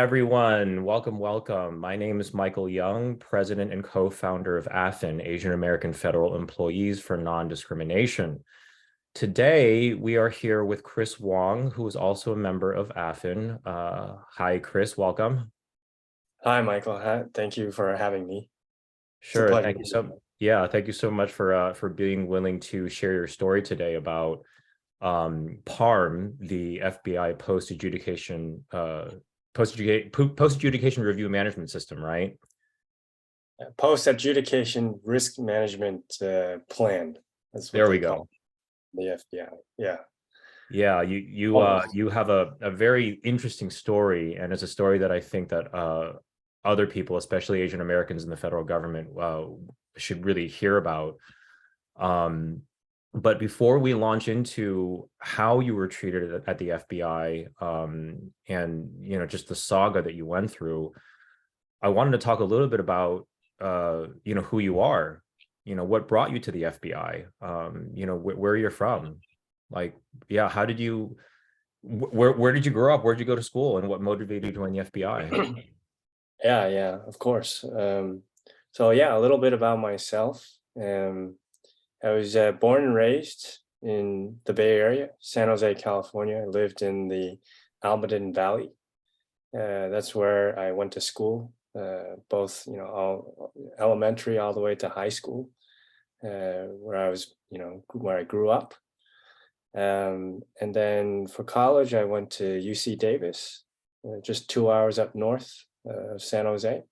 Everyone, welcome. My name is Michael Young, president and co-founder of AFIN, Asian American Federal Employees for Non-Discrimination. Today, we are here with Chris Wang, who is also a member of AFIN. Hi, Chris, welcome. Hi, Michael. Thank you for having me. It's a Sure, pleasure. thank you thank you so much for being willing to share your story today about PARM, the FBI post adjudication review management system, right? Post Adjudication Risk Management Plan. That's what There they we call go. the FBI. Yeah. Yeah, you have a very interesting story, and it's a story that I think that other people, especially Asian Americans in the federal government, should really hear about. But before we launch into how you were treated at the FBI, and just the saga that you went through, I wanted to talk a little bit about who you are, what brought you to the FBI, where you're from, like, yeah, how did you where did you grow up, where did you go to school, and what motivated you to join the FBI? Yeah, of course. So yeah, a little bit about myself. I was born and raised in the Bay Area, San Jose, California. I lived in the Almaden Valley. That's where I went to school, both all elementary all the way to high school, where I grew up. And then for college, I went to UC Davis, just 2 hours up north of San Jose,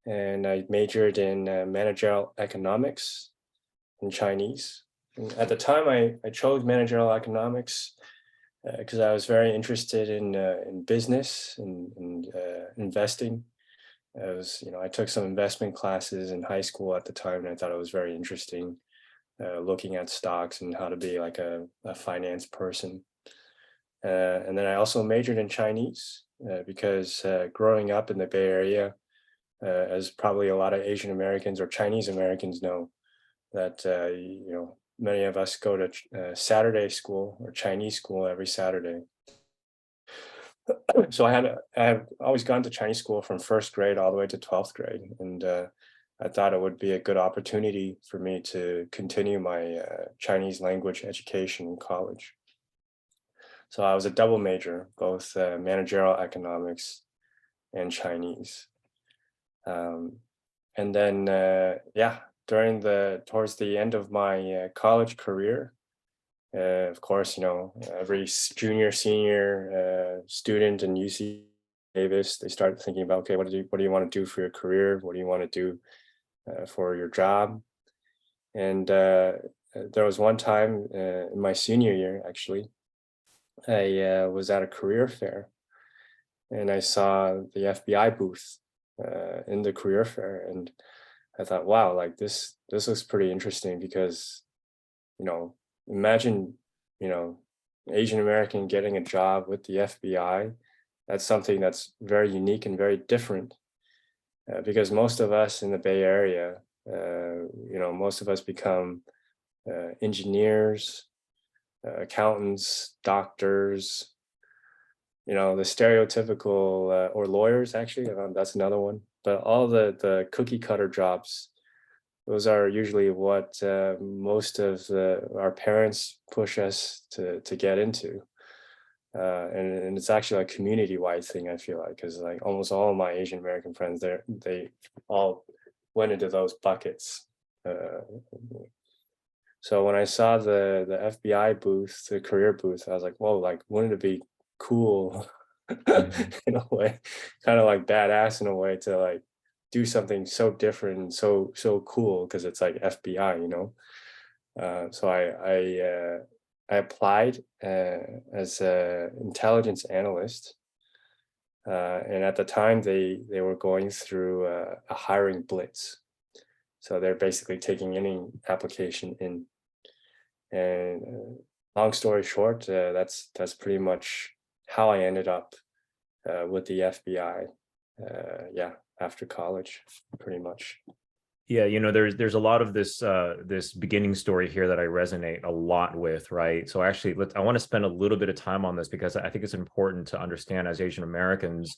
and I majored in managerial economics and Chinese. And at the time, I chose managerial economics because I was very interested in business and investing. I took some investment classes in high school at the time, and I thought it was very interesting, looking at stocks and how to be like a finance person. And then I also majored in Chinese because growing up in the Bay Area, as probably a lot of Asian Americans or Chinese Americans know, that many of us go to Saturday school or Chinese school every Saturday. So I have always gone to Chinese school from first grade all the way to 12th grade, and I thought it would be a good opportunity for me to continue my Chinese language education in college. So I was a double major, both managerial economics and Chinese. And then, towards the end of my college career, of course, every junior, senior student in UC Davis, they start thinking about, okay, what do you want to do for your career? What do you want to do for your job? And there was one time in my senior year, actually, I was at a career fair, and I saw the FBI booth in the career fair, and I thought, wow, like this looks pretty interesting because, imagine, Asian American getting a job with the FBI. That's something that's very unique and very different, because most of us in the Bay Area, most of us become engineers, accountants, doctors, the stereotypical, or lawyers, actually, that's another one. But all the cookie cutter jobs, those are usually what most of our parents push us to get into. And it's actually a community-wide thing, I feel like, because like almost all of my Asian American friends, they all went into those buckets. So when I saw the FBI booth, the career booth, I was like, whoa, like, wouldn't it be cool Mhm. in a way, kind of like badass in a way, to like do something so different and so cool because it's like FBI, So I applied as a intelligence analyst, and at the time they were going through a hiring blitz, so they're basically taking any application in. And long story short, that's pretty much how I ended up with the FBI. After college, pretty much. Yeah, there's a lot of this beginning story here that I resonate a lot with, right? So actually, I want to spend a little bit of time on this because I think it's important to understand as Asian Americans,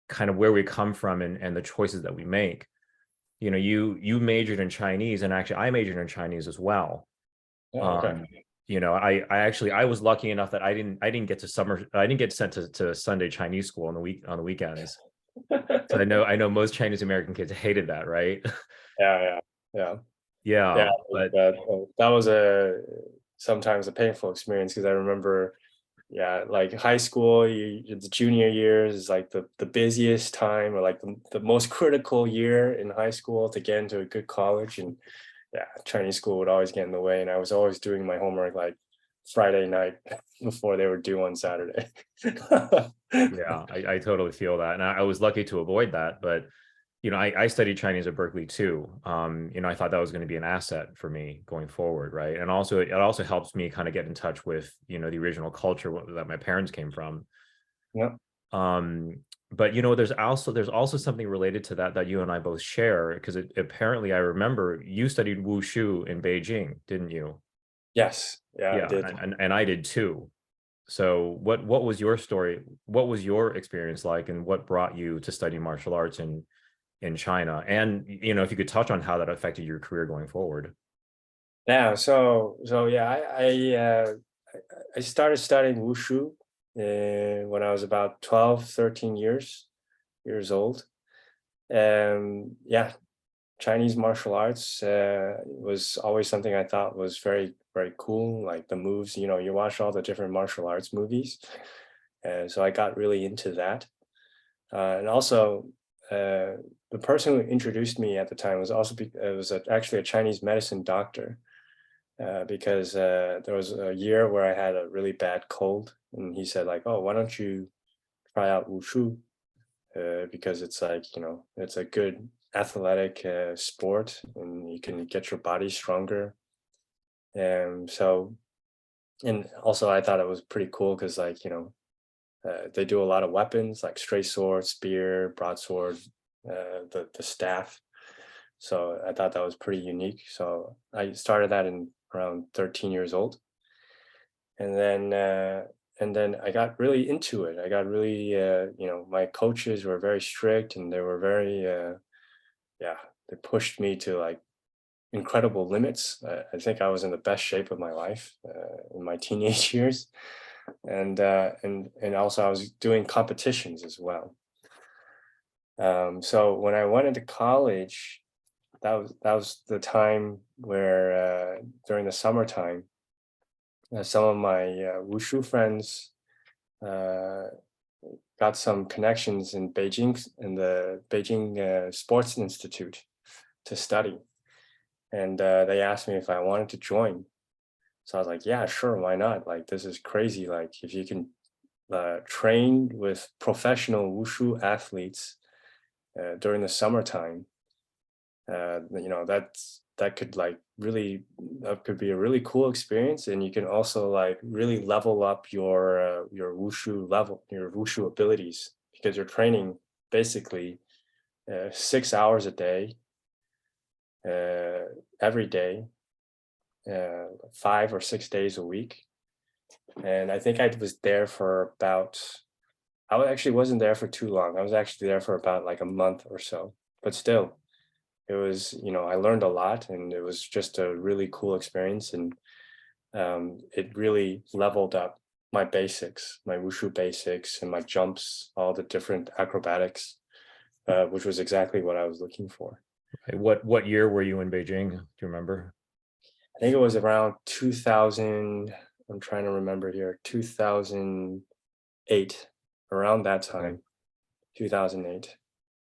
kind of where we come from and the choices that we make. You know, you majored in Chinese, and actually I majored in Chinese as well. Oh, okay. Um, you know, I was lucky enough that I didn't get sent to Sunday Chinese school on the weekends. So I know most Chinese American kids hated that, right? Yeah, yeah, yeah. Yeah, Yeah, but that was a sometimes a painful experience because I remember, yeah, like high school, the junior years is like the busiest time or like the most critical year in high school to get into a good college. And yeah, Chinese school would always get in the way. And I was always doing my homework like Friday night before they were due on Saturday. yeah, I totally feel that. And I was lucky to avoid that. But, you know, I studied Chinese at Berkeley too. You know, I thought that was going to be an asset for me going forward, right? And also, it also helps me kind of get in touch with, you know, the original culture that my parents came from. Yeah. Um, but you know, there's also something related to that you and I both share, because apparently I remember you studied wushu in Beijing, didn't you? Yes. Yeah, I Yeah, did. and I did too. So what was your story? What was your experience like, and what brought you to study martial arts in China? And you know, if you could touch on how that affected your career going forward. Yeah. So yeah, I started studying wushu when I was about 12, 13 years old. Yeah, Chinese martial arts was always something I thought was very, very cool. Like the moves, you watch all the different martial arts movies. And so I got really into that. And also, the person who introduced me at the time was actually a Chinese medicine doctor, because there was a year where I had a really bad cold, and he said like, "Oh, why don't you try out wushu? Because it's like it's a good athletic sport, and you can get your body stronger." And so, and also I thought it was pretty cool because like they do a lot of weapons like straight sword, spear, broadsword, the staff. So I thought that was pretty unique. So I started that in around 13 years old, and then I got really into it. I got really, my coaches were very strict, and they were very, yeah, they pushed me to like incredible limits. I think I was in the best shape of my life in my teenage years, and also I was doing competitions as well. So when I went into college, that was the time where during the summertime, some of my wushu friends uh, got some connections in Beijing, in the Beijing Sports Institute, to study, and they asked me if I wanted to join. So I was like, yeah, sure, why not? Like, this is crazy. Like, if you can train with professional wushu athletes during the summertime, that could like really, that could be a really cool experience, and you can also like really level up your wushu level, your wushu abilities, because you're training basically 6 hours a day, uh, every day, 5 or 6 days a week. And I think I was there for about, actually wasn't there for too long. I was actually there for about like a month or so, but still, it was, I learned a lot, and it was just a really cool experience. And it really leveled up my basics, my wushu basics, and my jumps, all the different acrobatics, which was exactly what I was looking for. Right, what year were you in Beijing? Do you remember? I think it was around 2000. I'm trying to remember here, 2008, around that Okay. time, 2008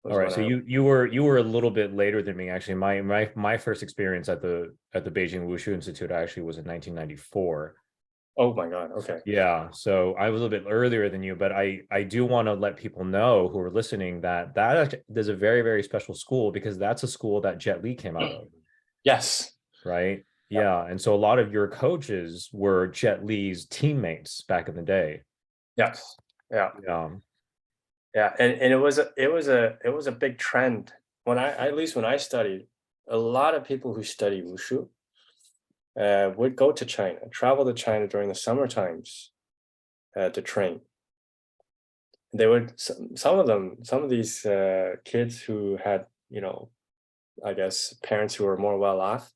All was right, when so I. you were a little bit later than me, actually. My first experience at the Beijing Wushu Institute actually was in 1994. Oh my God. Okay. Yeah, so I was a little bit earlier than you, but I do want to let people know who are listening that there's a very, very special school, because that's a school that Jet Li came out of, Yes. right? Yep. Yeah, and so a lot of your coaches were Jet Li's teammates back in the day. Yes. Yeah. Yeah. Yeah. And it was a big trend when at least when I studied. A lot of people who study wushu would go to China, travel to China during the summer times to train. they would, some of these kids who had, I guess parents who were more well off,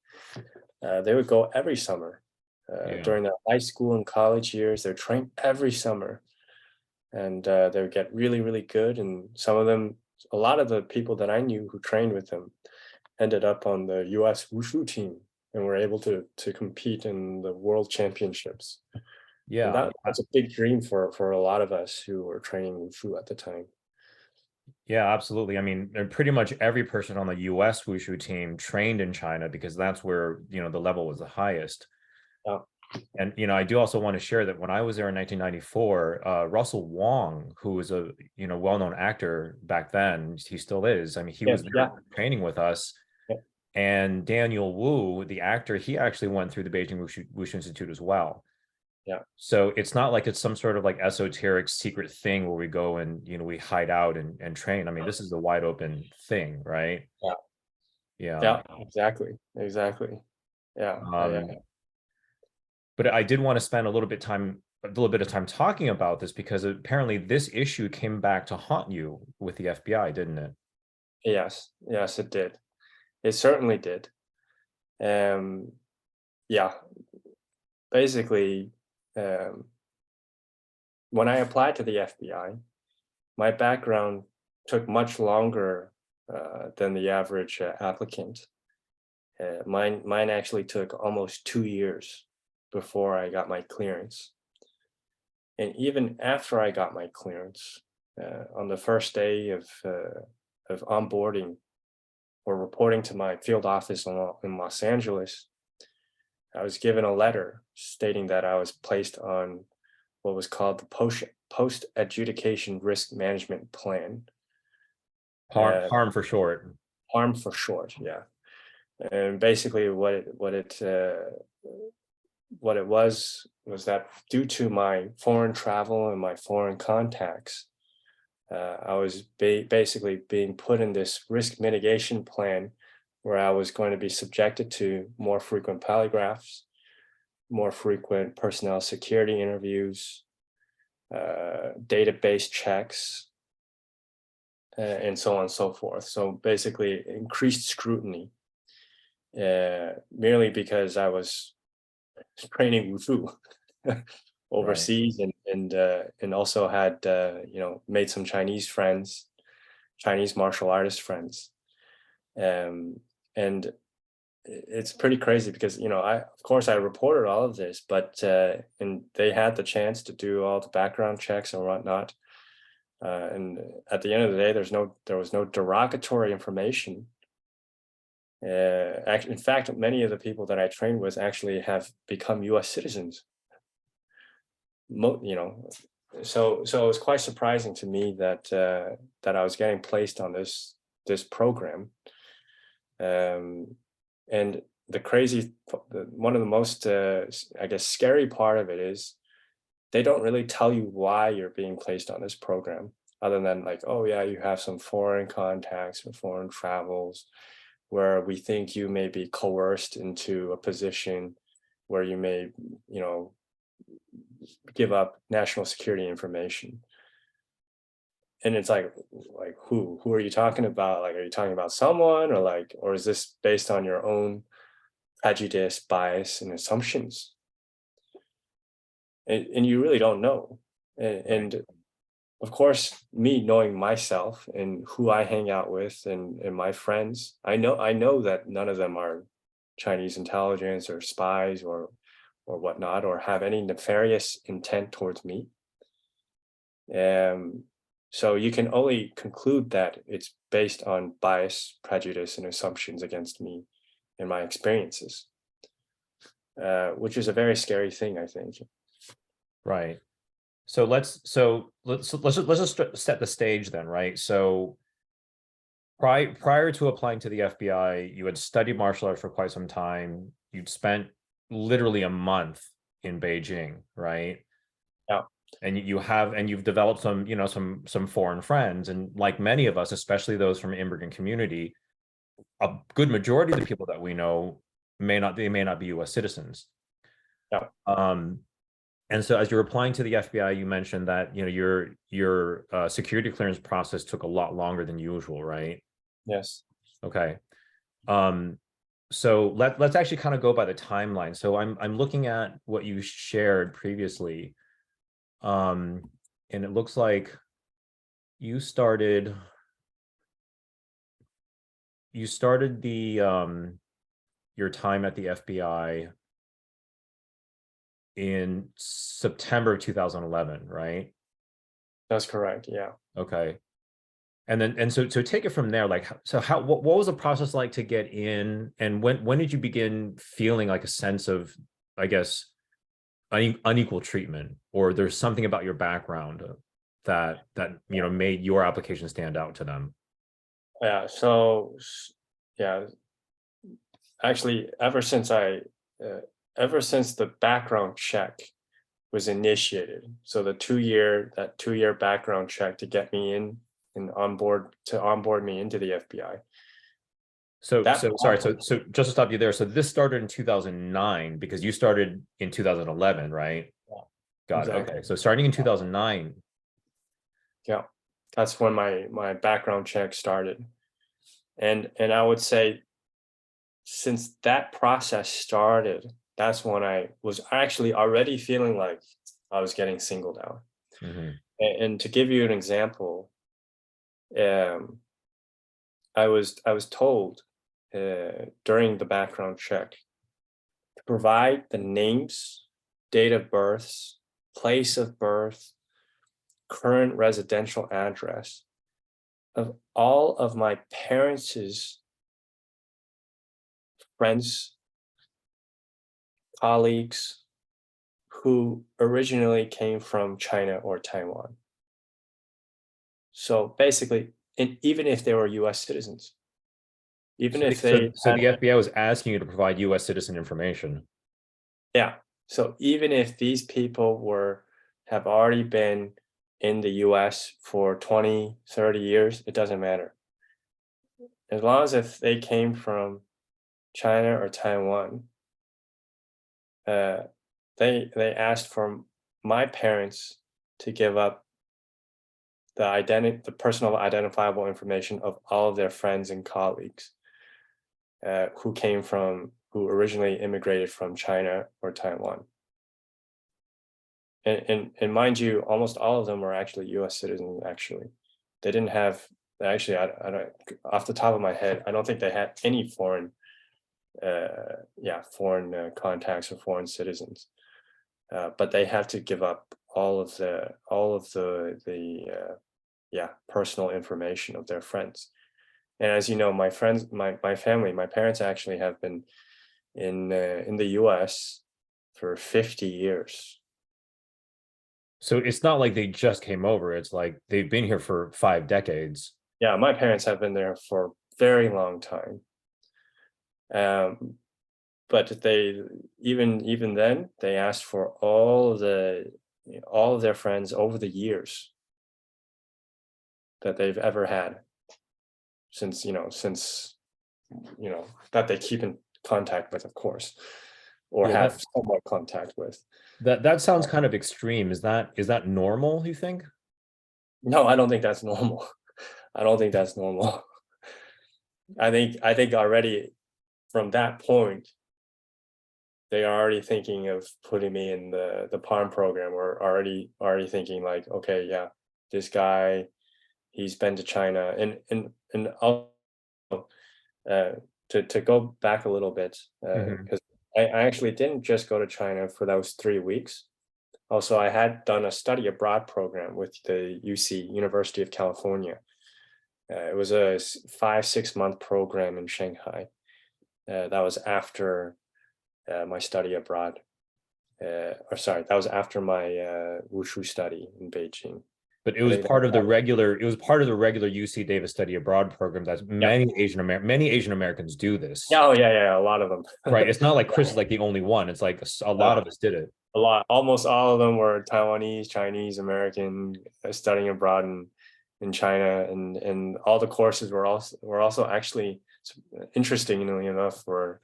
they would go every summer Yeah. during their high school and college years. They're trained every summer, and they would get really, really good. And some of them, a lot of the people that I knew who trained with them, ended up on the U.S. wushu team and were able to compete in the world championships. And Yeah. that's a big dream for a lot of us who were training wushu at the time. Yeah, absolutely. I mean, pretty much every person on the US Wushu team trained in China because that's where, the level was the highest. Yeah, And, I do also want to share that when I was there in 1994, Russell Wang, who was a, well-known actor back then, he still is. I mean, he yeah, was there yeah, training with us. yeah. And Daniel Wu, the actor, he actually went through the Beijing Wushu Institute as well. Yeah. So it's not like it's some sort of like esoteric secret thing where we go and, we hide out and train. I mean, this is a wide open thing, right? Yeah, Yeah. yeah, exactly, exactly. Yeah, Um, but I did want to spend a little bit of time talking about this because apparently this issue came back to haunt you with the FBI, didn't it? yes, yes, it did. It certainly did. Um, yeah, basically, um, when I applied to the FBI, my background took much longer than the average applicant. Mine actually took almost 2 years before I got my clearance. And even after I got my clearance, on the first day of onboarding or reporting to my field office in Los Angeles, I was given a letter stating that I was placed on what was called the Post Adjudication Risk Management Plan, Harm for short. PARM for short. Yeah, and basically what it was that due to my foreign travel and my foreign contacts, I was basically being put in this risk mitigation plan where I was going to be subjected to more frequent polygraphs, more frequent personnel security interviews, database checks, and so on and so forth. So basically, increased scrutiny, merely because I was training wushu Right. overseas, and also had made some Chinese friends, Chinese martial artist friends, and it's pretty crazy because I of course I reported all of this, but and they had the chance to do all the background checks and whatnot, and at the end of the day, there was no derogatory information. Actually, in fact, many of the people that I trained with actually have become U.S. citizens. Mo- you know, so it was quite surprising to me that I was getting placed on this program. Um, and one of the most, I guess, scary part of it is they don't really tell you why you're being placed on this program, other than like, oh yeah, you have some foreign contacts or foreign travels, where we think you may be coerced into a position where you may, you know, give up national security information. And it's like who are you talking about? Like, are you talking about someone, or like, or is this based on your own prejudice, bias, and assumptions? And you really don't know. Right. And of course, me knowing myself and who I hang out with, and my friends, I know that none of them are Chinese intelligence or spies or whatnot, or have any nefarious intent towards me. Um, so you can only conclude that it's based on bias, prejudice, and assumptions against me and my experiences, which is a very scary thing, I think. Right. Let's just set the stage then, right? So prior to applying to the FBI, you had studied martial arts for quite some time. You'd spent literally a month in Beijing, right? Yeah, And you've developed some, some foreign friends. And like many of us, especially those from immigrant community, a good majority of the people that we know may not be US citizens. yeah, Um, And so as you're applying to the FBI, you mentioned that, you know, your security clearance process took a lot longer than usual, right? Yes. Okay. Um, so let's actually kind of go by the timeline. So I'm looking at what you shared previously. And it looks like you started the your time at the FBI in September of 2011, right? That's correct. Yeah. Okay. And then so take it from there. Like, so how what was the process like to get in, and when did you begin feeling like a sense of, I guess, unequal treatment, or there's something about your background that you know made your application stand out to them? Yeah. So yeah, actually, uh, ever since the background check was initiated, so that 2 year background check to get me in and onboard me into the FBI. That So sorry. process, So just to stop you there. So this started in 2009 because you started in 2011, right? yeah, Got it. exactly. Okay. So starting in 2009. Yeah, that's when my background check started, and I would say since that process started, that's when I was actually already feeling like I was getting singled out. Mhm. And to give you an example, um, I was told during the background check to provide the names, date of births, place of birth, current residential address of all of my parents' friends, colleagues who originally came from China or Taiwan. So basically, and even if they were US citizens, even if they So had, the FBI was asking you to provide U.S. citizen information. yeah. So even if these people have already been in the US for 20, 30 years, it doesn't matter. As long as if they came from China or Taiwan, uh, they asked for my parents to give up the personal identifiable information of all of their friends and colleagues who originally immigrated from China or Taiwan. And mind you, almost all of them were actually U.S. citizens. Actually, they didn't have. Actually, I don't. Off the top of my head, I don't think they had any foreign contacts or foreign citizens. But they had to give up all of the personal information of their friends. And as you know, my friends, my family, my parents actually have been in the U.S. for 50 years. So it's not like they just came over. It's like they've been here for 5 decades. Yeah, my parents have been there for a very long time. Um, but they even then they asked for all of their friends over the years that they've ever had since that they keep in contact with, of course, or Yeah, have somewhat contact with. that sounds kind of extreme. Is that normal, you think? No, I don't think that's normal. I don't think that's normal. I think already from that point, they are already thinking of putting me in the PARM program, or already thinking like, okay, yeah, this guy, he's been to China, and also uh, to go back a little bit, Mhm. because I actually didn't just go to China for those 3 weeks. Also, I had done a study abroad program with the UC University of California. It was a 5 6 month program in Shanghai. That was after my study abroad. Or sorry, that was after my wushu study in Beijing. But I think that, it was part of the regular UC Davis study abroad program that yeah, many Asian Americans do this, yeah, oh yeah, a lot of them. right? It's not like Chris is like the only one. It's like a lot uh, of us did it. a lot, almost all of them were Taiwanese, Chinese, American, studying abroad in China, and all the courses were also actually, interestingly enough, were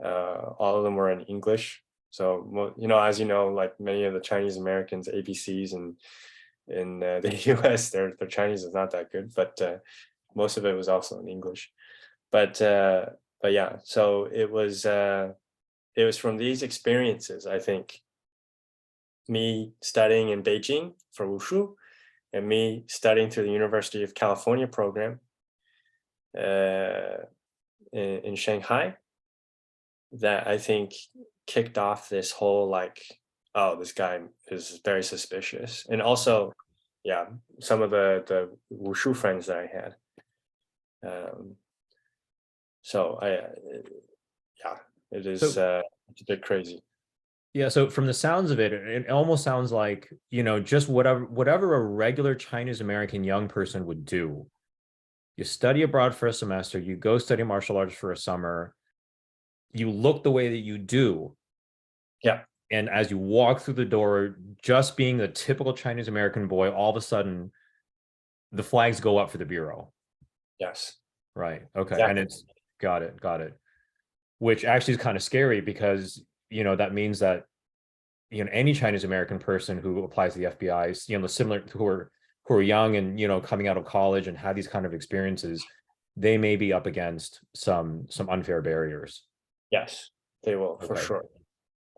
all of them were in English. So, as you know, like many of the Chinese Americans, ABCs in the US, their Chinese is not that good, but most of it was also in English. But yeah, so it was from these experiences, I think, me studying in Beijing for wushu and me studying through the University of California program uh, in Shanghai, that I think kicked off this whole like, oh, this guy is very suspicious. And also, yeah, some of the wushu friends that I had. Um, so yeah, it is So it's a bit crazy. yeah, so from the sounds of it, it almost sounds like, just whatever a regular Chinese American young person would do. You study abroad for a semester, you go study martial arts for a summer, you look the way that you do, Yeah. and as you walk through the door, just being the typical Chinese American boy, all of a sudden the flags go up for the bureau. Yes. Right. Okay. And Exactly. it's got it, got it. Which actually is kind of scary because, that means that, any Chinese American person who applies to the FBI, the similar who are young and, coming out of college and have these kind of experiences, they may be up against some unfair barriers. Yes, they will for Okay. sure.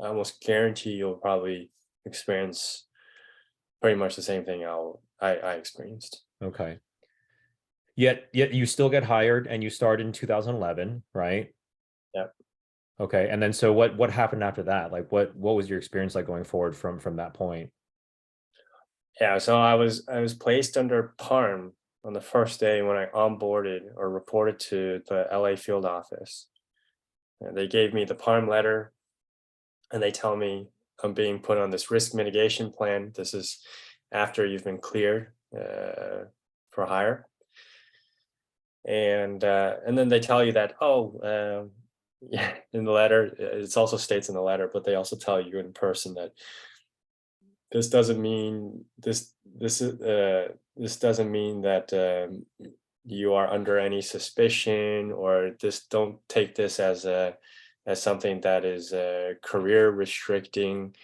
I almost guarantee you'll probably experience pretty much the same thing I experienced. Okay. Yet you still get hired and you start in 2011, right? Yeah. Okay. And then so what happened after that? Like what was your experience like going forward from that point? Yeah. So I was placed under PARM on the first day when I onboarded or reported to the LA field office. And they gave me the PARM letter and they tell me I'm being put on this risk mitigation plan. This is after you've been cleared for hire. And then they tell you that, yeah, in the letter, it also states in the letter, but they also tell you in person that this doesn't mean this doesn't mean that you are under any suspicion, or this don't take this as something that is career restricting.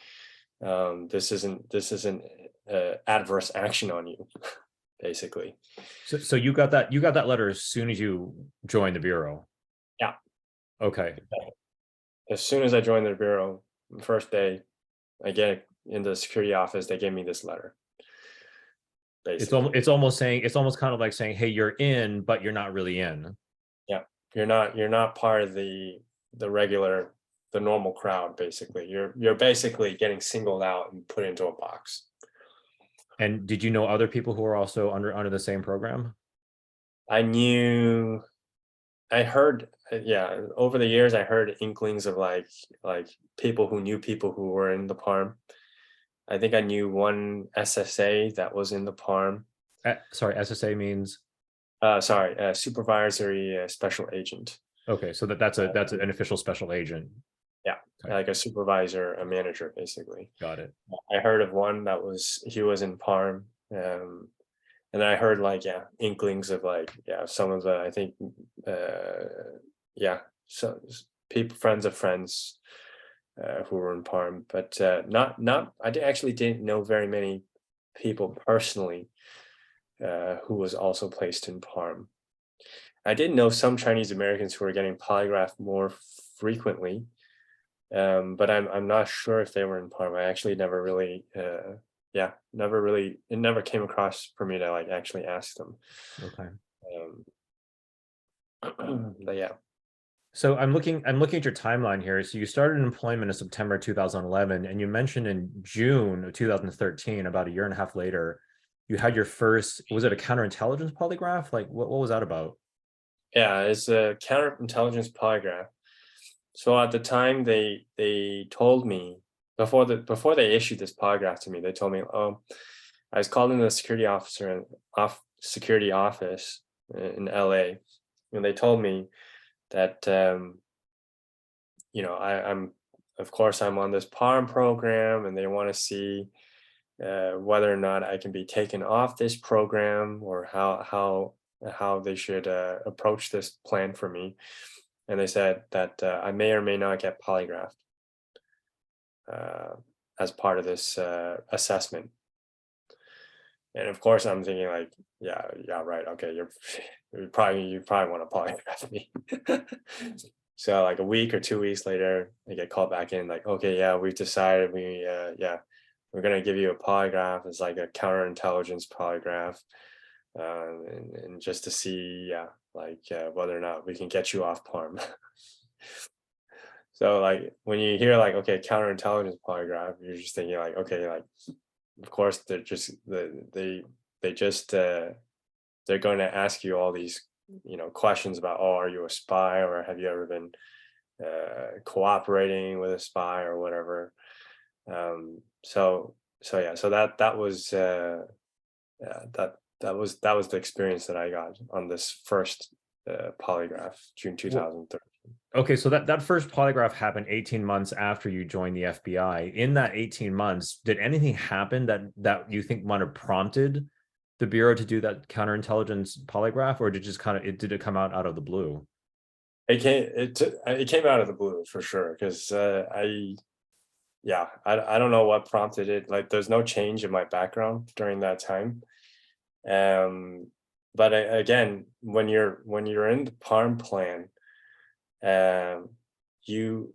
This isn't adverse action on you, basically. So you got that letter as soon as you joined the bureau. Yeah. Okay. As soon as I joined the bureau, the first day, I get in the security office, they gave me this letter, It's almost basically. it's almost saying it's almost kind of like saying, hey, you're in, but you're not really in. Yeah, you're not part of the normal crowd. Basically, you're basically getting singled out and put into a box. And did you know other people who are also under the same program? I knew, I heard, yeah, over the years, I heard inklings of like people who knew people who were in the PARM. I think I knew one SSA that was in the PARM. Sorry, SSA means Sorry, supervisory special agent. okay. So that's an official special agent. Yeah, Okay, like a supervisor, a manager, basically. got it. I heard of one he was in PARM, and I heard like, yeah, inklings of like, yeah, some of the, I think yeah, so people, friends of friends who were in PARM, but not actually didn't know very many people personally who was also placed in PARM. I did know some Chinese Americans who were getting polygraphed more frequently, but I'm not sure if they were in PARM. I actually never really, yeah, never really, it never came across for me to like actually ask them. Okay. But yeah, So I'm looking at your timeline here. So you started employment in September 2011, and you mentioned in June of 2013, about a year and a half later, you had your first, was it a counterintelligence polygraph? Like what was that about? yeah, it's a counterintelligence polygraph. So at the time, they told me before they issued this polygraph to me, they told me, oh, I was called in the security officer and off security office in LA, and they told me that I'm, of course, I'm on this PARM program, and they want to see whether or not I can be taken off this program, or how they should approach this plan for me. And they said that I may or may not get polygraphed. as part of this assessment. And of course, I'm thinking like, yeah, right, okay, you probably want to polygraph me. So like a week or 2 weeks later, I get called back in, like, okay, yeah, we've decided we're gonna give you a polygraph. It's like a counterintelligence polygraph, and just to see, whether or not we can get you off PARM. So like when you hear like, okay, counterintelligence polygraph, you're just thinking like, okay, like of course they're just they just they're going to ask you all these questions about, oh, are you a spy, or have you ever been cooperating with a spy or whatever. So yeah, so that was yeah, that was the experience that I got on this first polygraph, June 2013. Okay, so that first polygraph happened 18 months after you joined the FBI. In that 18 months, did anything happen that you think might have prompted the Bureau to do that counterintelligence polygraph, or did it come out of the blue? It came out of the blue for sure, because I don't know what prompted it. Like, there's no change in my background during that time. But again, when you're in the PARM plan, um, you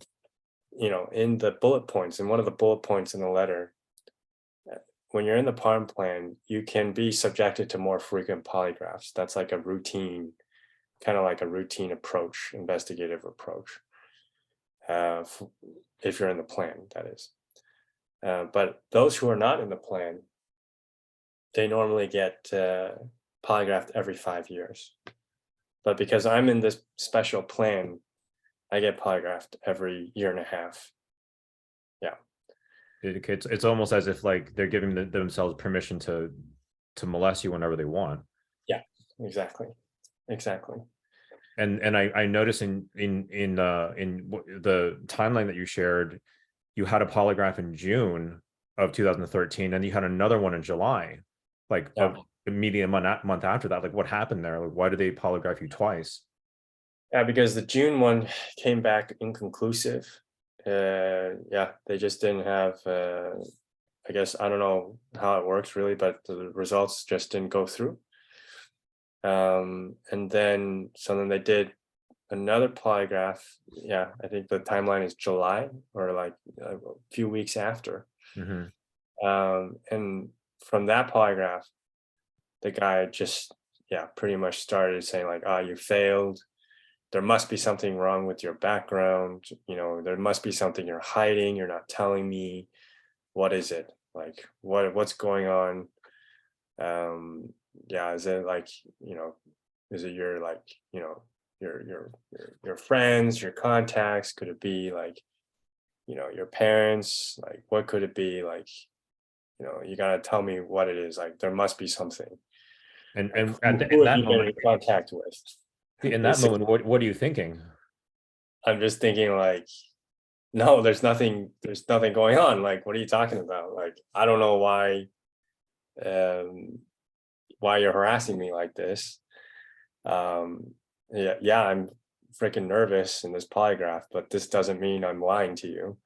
in the bullet points, in one of the bullet points in the letter, when you're in the PARM plan, you can be subjected to more frequent polygraphs. That's like a routine, kind of like a routine approach, investigative approach. If you're in the plan, that is. But those who are not in the plan, they normally get polygraphed every 5 years. But because I'm in this special plan, I get polygraphed every year and a half. Yeah. It's almost as if like they're giving themselves permission to molest you whenever they want. Yeah, exactly. And I noticed in the timeline that you shared, you had a polygraph in June of 2013, and you had another one in July, like Yeah. immediate month after that. Like, what happened there? Like, why did they polygraph you twice? Yeah, because the June one came back inconclusive. Yeah, they just didn't have. I guess I don't know how it works really, but the results just didn't go through. And then they did another polygraph. Yeah, I think the timeline is July, or like a few weeks after. Mm-hmm. And from that polygraph, the guy just pretty much started saying like, "Ah, you failed. There must be something wrong with your background. There must be something you're hiding. You're not telling me. What is it? Like, what's going on? Is it like, is it your, like, your friends, your contacts? Could it be like, your parents? Like, what could it be? Like, you gotta tell me what it is. Like, there must be something. And Like, in who have that you been moment, in contact with? Basically, what are you thinking? I'm just thinking like, no, there's nothing going on. Like, what are you talking about? Like, I don't know um why you're harassing me like this. I'm freaking nervous in this polygraph, but this doesn't mean I'm lying to you.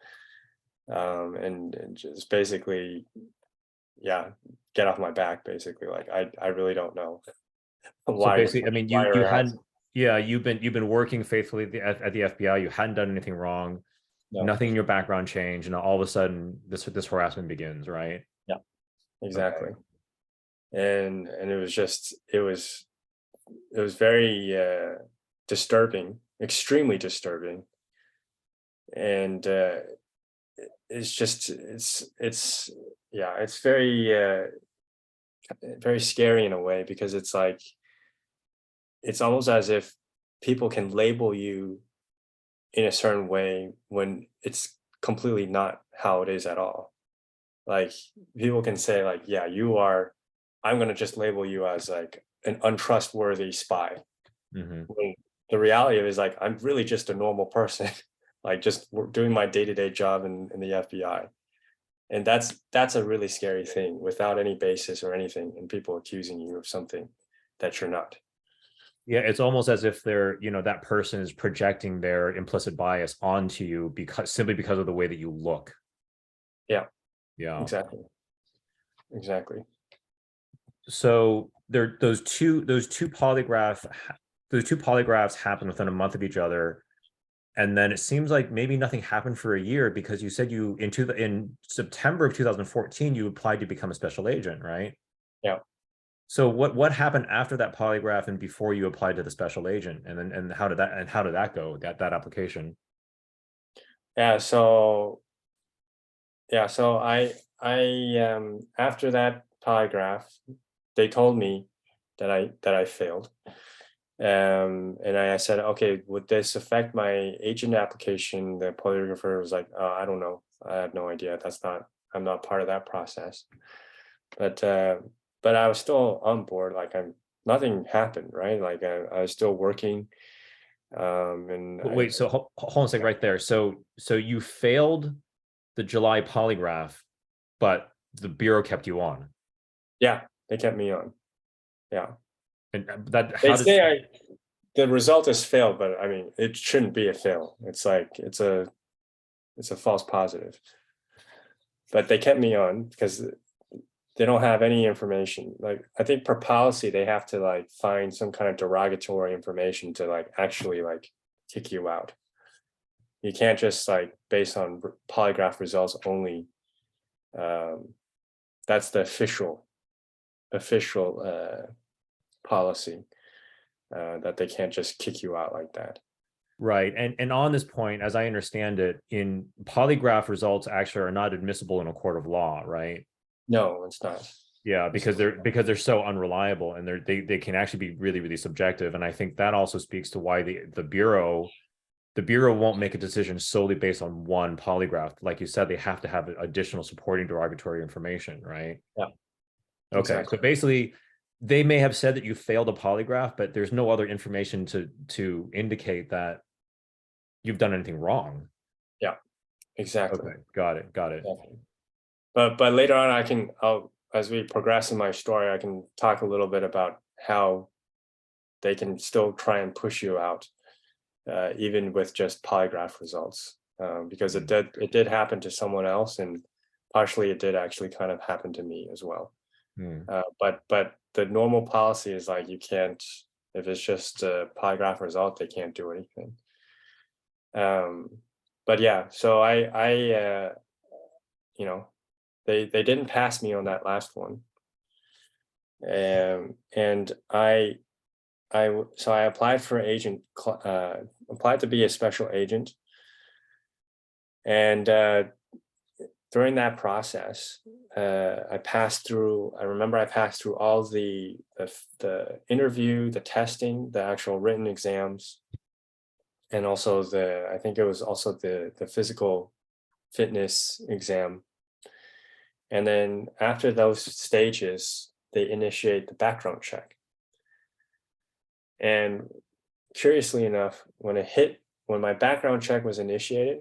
And just basically, get off my back, basically. Like, I really don't know So why basically, I mean, why you you're hadn't, harassing. yeah, you've been working faithfully at the FBI. You hadn't done anything wrong. No. Nothing in your background changed, and all of a sudden, this harassment begins, right? Yeah, Okay. exactly. And it was very disturbing, extremely disturbing. And it's very scary in a way, because it's like, it's almost as if people can label you in a certain way when it's completely not how it is at all. Like, people can say like, yeah, I'm going to just label you as like an untrustworthy spy, Hmm. when the reality of it is like, I'm really just a normal person, like, just doing my day-to-day job in the FBI. And that's a really scary thing, without any basis or anything, and people accusing you of something that you're not. Yeah, it's almost as if that person is projecting their implicit bias onto you simply because of the way that you look. Yeah, Yeah. exactly. Exactly. So there, those two polygraphs happened within a month of each other. And then it seems like maybe nothing happened for a year because you said in September of 2014, you applied to become a special agent, right? Yeah. So what happened after that polygraph and before you applied to the special agent? And how did that go, that application? Yeah. So yeah. So I after that polygraph, they told me that I failed. And I said, okay, would this affect my agent application? The polygrapher was like, I don't know. I have no idea. I'm not part of that process. But I was still on board. Like nothing happened, right? Like I was still working. And Wait, so hold on a second right there. So you failed the July polygraph, but the bureau kept you on. yeah, they kept me on. Yeah. And that They how does say the result is failed, but I mean, it shouldn't be a fail. It's like, it's a false positive. But they kept me on because they don't have any information. Like I think per policy, they have to like find some kind of derogatory information to like actually like kick you out. You can't just like based on polygraph results only. Um, that's the official policy that they can't just kick you out like that. right? And on this point, as I understand it, in polygraph results actually are not admissible in a court of law, right? No, it's not. Yeah, It's, because they're so unreliable and they can actually be really, really subjective. And I think that also speaks to why the bureau won't make a decision solely based on one polygraph. Like you said, they have to have additional supporting derogatory information, right? yeah, Okay, so exactly. basically, they may have said that you failed a polygraph, but there's no other information to indicate that you've done anything wrong. Yeah, exactly. Okay, got it, got it. Exactly. But later on, I'll as we progress in my story, I can talk a little bit about how they can still try and push you out, even with just polygraph results, because it did happen to someone else, and partially it did actually kind of happen to me as well. Hmm. But the normal policy is like you can't, if it's just a polygraph result, they can't do anything. Um, but yeah, so you know they didn't pass me on that last one, and so I applied for applied to be a special agent, and during that process, I passed through. I remember I passed through all the interview, the testing, the actual written exams, and also I think it was also the physical fitness exam. And then after those stages, they initiate the background check. And curiously enough, when my background check was initiated,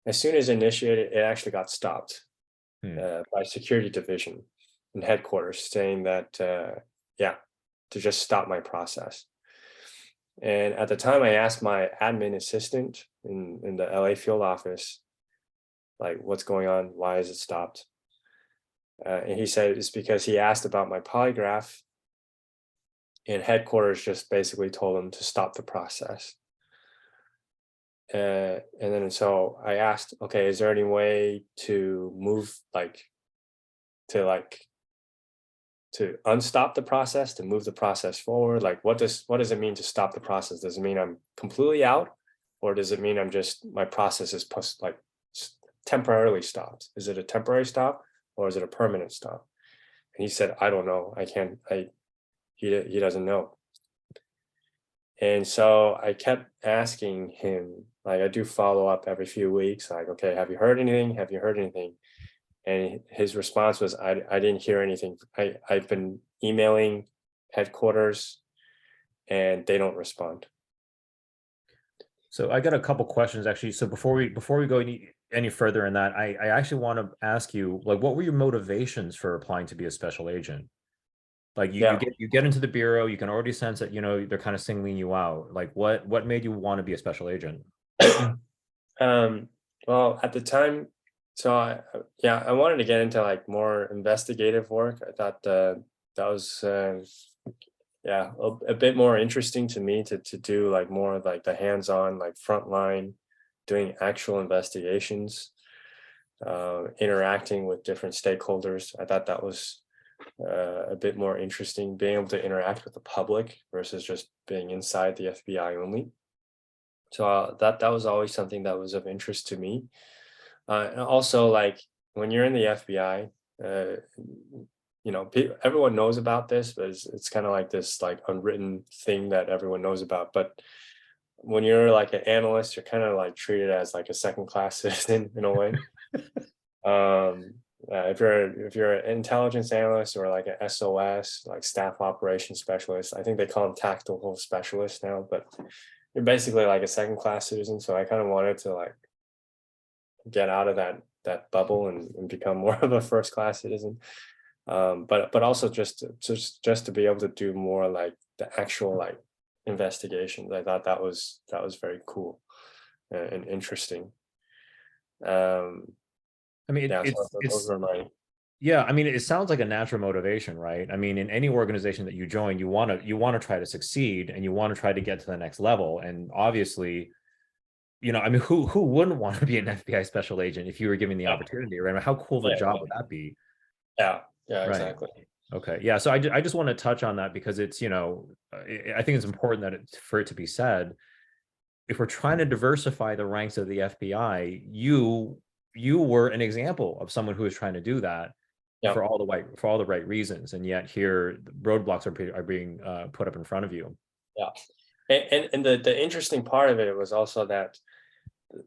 as soon as initiated, it actually got stopped Hmm. by security division in headquarters, saying that yeah, to just stop my process. And at the time, I asked my admin assistant in the LA field office, like, what's going on? Why is it stopped? And he said it's because he asked about my polygraph, and headquarters just basically told him to stop the process. And then so I asked, okay, is there any way to move like to unstop the process, to move the process forward? Like what does it mean to stop the process? Does it mean I'm completely out, or does it mean I'm just my process is temporarily stopped? Is it a temporary stop or is it a permanent stop? And he said, I don't know. He doesn't know. And so I kept asking him, like I do follow up every few weeks, like, okay, have you heard anything? Have you heard anything? And his response was, I didn't hear anything. I've been emailing headquarters and they don't respond. So I got a couple questions actually. So before we go any further in that, I actually want to ask you, like, what were your motivations for applying to be a special agent? Like Yeah. you get into the bureau, you can already sense that, they're kind of singling you out. Like what made you want to be a special agent? Well, at the time, So yeah, I wanted to get into like more investigative work. I thought that was yeah, a bit more interesting to me to do like more of like the hands-on, like frontline, doing actual investigations, interacting with different stakeholders. I thought that was a bit more interesting, being able to interact with the public versus just being inside the FBI only. So that was always something that was of interest to me. And also, like when you're in the FBI, everyone knows about this, but it's kind of like this like unwritten thing that everyone knows about. But when you're like an analyst, you're kind of like treated as like a second class citizen in a way. If you're an intelligence analyst or like an SOS, like staff operations specialist, I think they call them tactical specialists now, but you're basically like a second class citizen. So I kind of wanted to like get out of that bubble and become more of a first class citizen. But also just to be able to do more like the actual like investigations. I thought that was very cool and interesting. Um, I mean, yeah, so those it's were my yeah, I mean, it sounds like a natural motivation, right? I mean, in any organization that you join, you want to try to succeed and you want to try to get to the next level. And obviously, I mean, who wouldn't want to be an FBI special agent if you were given the yeah opportunity, right? I mean, how cool of a job yeah would that be? yeah Right. exactly. Okay. Yeah. So I just want to touch on that because it's, I think it's important that for it to be said, if we're trying to diversify the ranks of the FBI, you were an example of someone who is trying to do that Yeah for all the right reasons, and yet here the roadblocks are being put up in front of you. yeah. And the interesting part of it was also that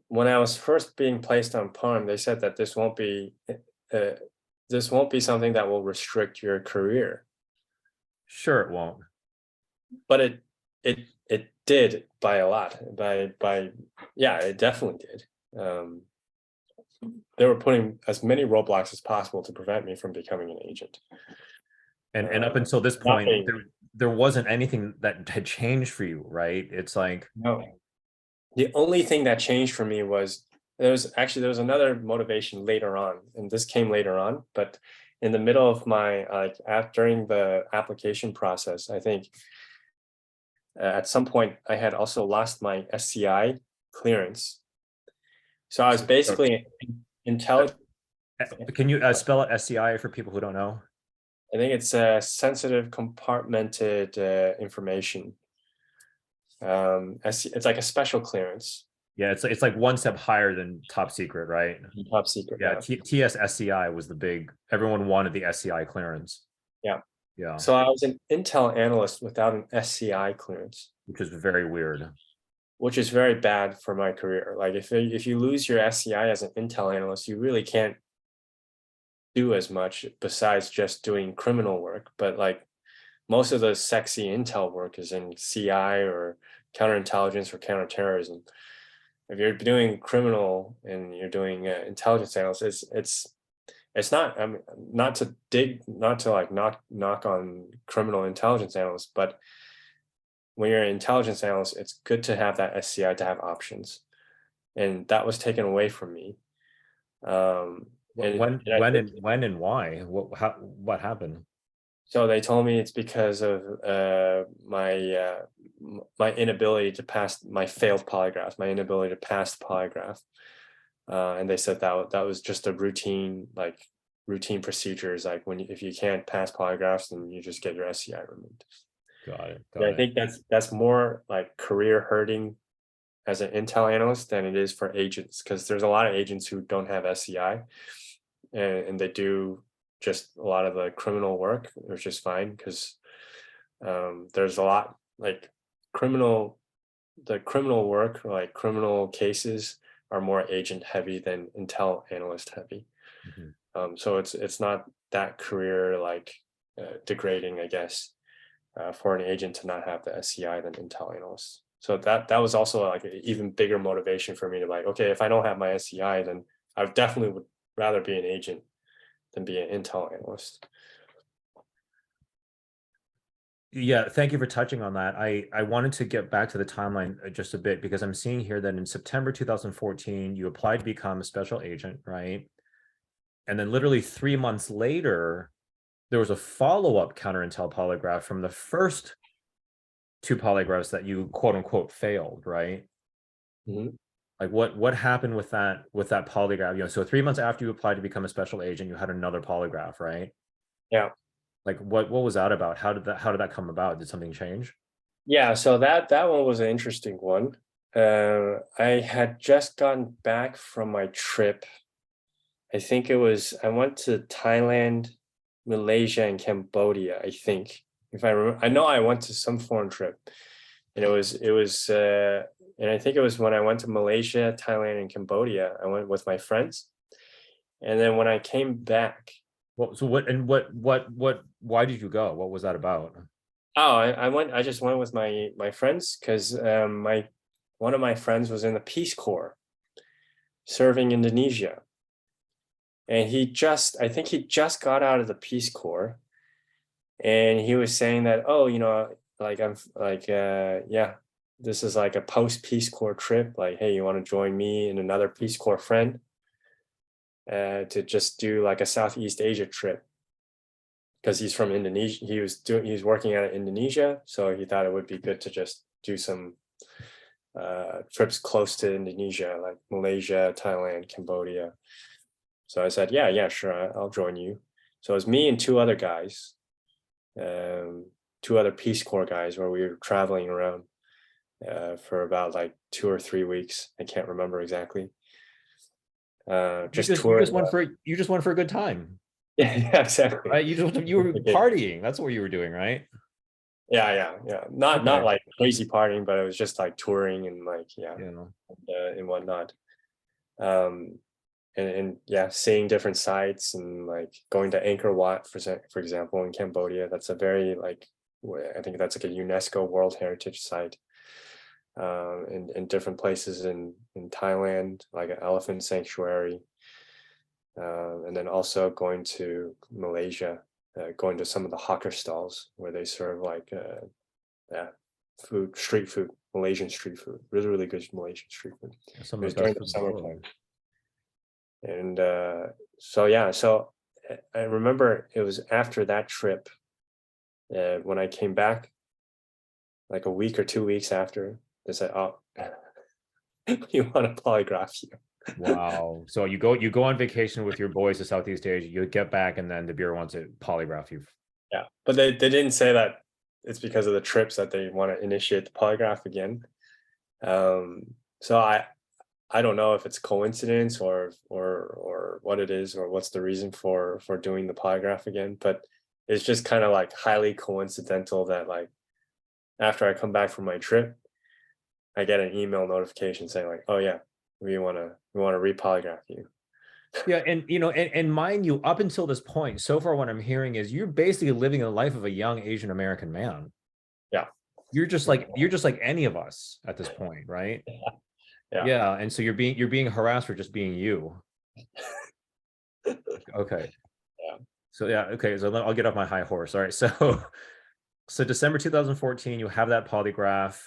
when I was first being placed on PARM, they said that uh, this won't be something that will restrict your career, Sure, it won't. but it did by a lot. By yeah, it definitely did. They were putting as many roadblocks as possible to prevent me from becoming an agent. And up Uh, until this point, Nothing. there wasn't anything that had changed for you, right? It's like, No. The only thing that changed for me was there was another motivation later on, and this came later on, but in the middle of my like during the application process, I think at some point I had also lost my SCI clearance. So I was so, basically uh, intelligent. can you spell it SCI for people who don't know? I think it's sensitive compartmented information. It's like a special clearance, Yeah, it's like one step higher than top secret, right? top secret. Yeah, Yeah, TSSCI was the big. Everyone wanted the SCI clearance. yeah. Yeah, So I was an Intel analyst without an SCI clearance, which is very weird. which is very bad for my career. Like if you lose your SCI as an Intel analyst, you really can't do as much besides just doing criminal work. But like most of the sexy Intel work is in CI or counterintelligence or counterterrorism. If you're doing criminal and you're doing intelligence analysis, it's not. I mean, not to like knock on criminal intelligence analysts, but when you're an intelligence analyst, it's good to have that SCI to have options, and that was taken away from me. And I think When and why? What happened? so. They told me it's because of my inability to pass my failed polygraph, my inability to pass the polygraph, and they said that was just a routine procedures. Like if you can't pass polygraphs, then you just get your SCI removed. Got it. And I Got it. think that's more like career hurting as an Intel analyst than it is for agents, because there's a lot of agents who don't have SCI, and they do just a lot of the criminal work, which is fine because there's a lot like criminal the criminal work, like criminal cases, are more agent heavy than Intel analyst heavy. Mhm. So it's not that career like degrading, I guess, for an agent to not have the SCI than Intel analysts. So that was also like an even bigger motivation for me to like, okay, if I don't have my SCI, then I definitely would rather be an agent than be an Intel analyst. Yeah, thank you for touching on that. I wanted to get back to the timeline just a bit because I'm seeing here that in September 2014 you applied to become a special agent, right? And then literally 3 months later, there was a follow-up counterintel polygraph from the first two polygraphs that you quote unquote failed, right? Mhm. Like what happened with that polygraph? So 3 months after you applied to become a special agent, you had another polygraph, right? Yeah. Like what was that about? How did that come about? Did something change? Yeah, so that one was an interesting one. I had just gotten back from my trip. I think I went to Thailand, Malaysia, and Cambodia, I think. If I remember, I know I went to some foreign trip. And and I think it was when I went to Malaysia, Thailand, and Cambodia, I went with my friends. And then when I came back, Well, so what why did you go? What was that about? oh, I just went with my friends because my one of my friends was in the Peace Corps serving Indonesia. And I think he just got out of the Peace Corps, and he was saying that, oh, like I'm like, yeah, this is like a post Peace Corps trip. Like, hey, you want to join me and another Peace Corps friend to just do like a Southeast Asia trip? Because he's from Indonesia. He was working out of Indonesia, so he thought it would be good to just do some trips close to Indonesia, like Malaysia, Thailand, Cambodia. So I said, yeah, sure, I'll join you. So it was me and two other guys, two other Peace Corps guys, where we were traveling around for about like 2 or 3 weeks. I can't remember exactly. You Just just you touring. just went for you just went for a good time, Yeah, exactly. right? You were partying. That's what you were doing, right? Yeah. Not Okay. like crazy partying, but it was just like touring and like You know. and whatnot. Um, and yeah, seeing different sites and like going to Angkor Wat for example in Cambodia. That's a very like I think that's like a UNESCO World Heritage Site. In different places in Thailand, like an elephant sanctuary, and then also going to Malaysia, going to some of the hawker stalls where they serve like yeah, street food, Malaysian street food, really good Malaysian street food. Some It of was the best during the food in the summertime, world. and so yeah, so I remember it was after that trip when I came back, like a week or 2 weeks after, they said, "Oh, we want to polygraph you." Wow. So you go on vacation with your boys to Southeast Asia, you get back, and then the bureau wants to polygraph you. Yeah, but they didn't say that it's because of the trips that they want to initiate the polygraph again. So I don't know if it's coincidence or what it is or what's the reason for doing the polygraph again, but it's just kind of like highly coincidental that like after I come back from my trip, I get an email notification saying like, oh yeah, we want to repolygraph you. Yeah, and and mind you, up until this point, so far what I'm hearing is you're basically living the life of a young Asian American man. Yeah, You're just like any of us at this point, right? yeah, Yeah, and so you're being harassed for just being you. Okay. yeah. So yeah, okay. So I'll get off my high horse. All right. So December 2014, you have that polygraph.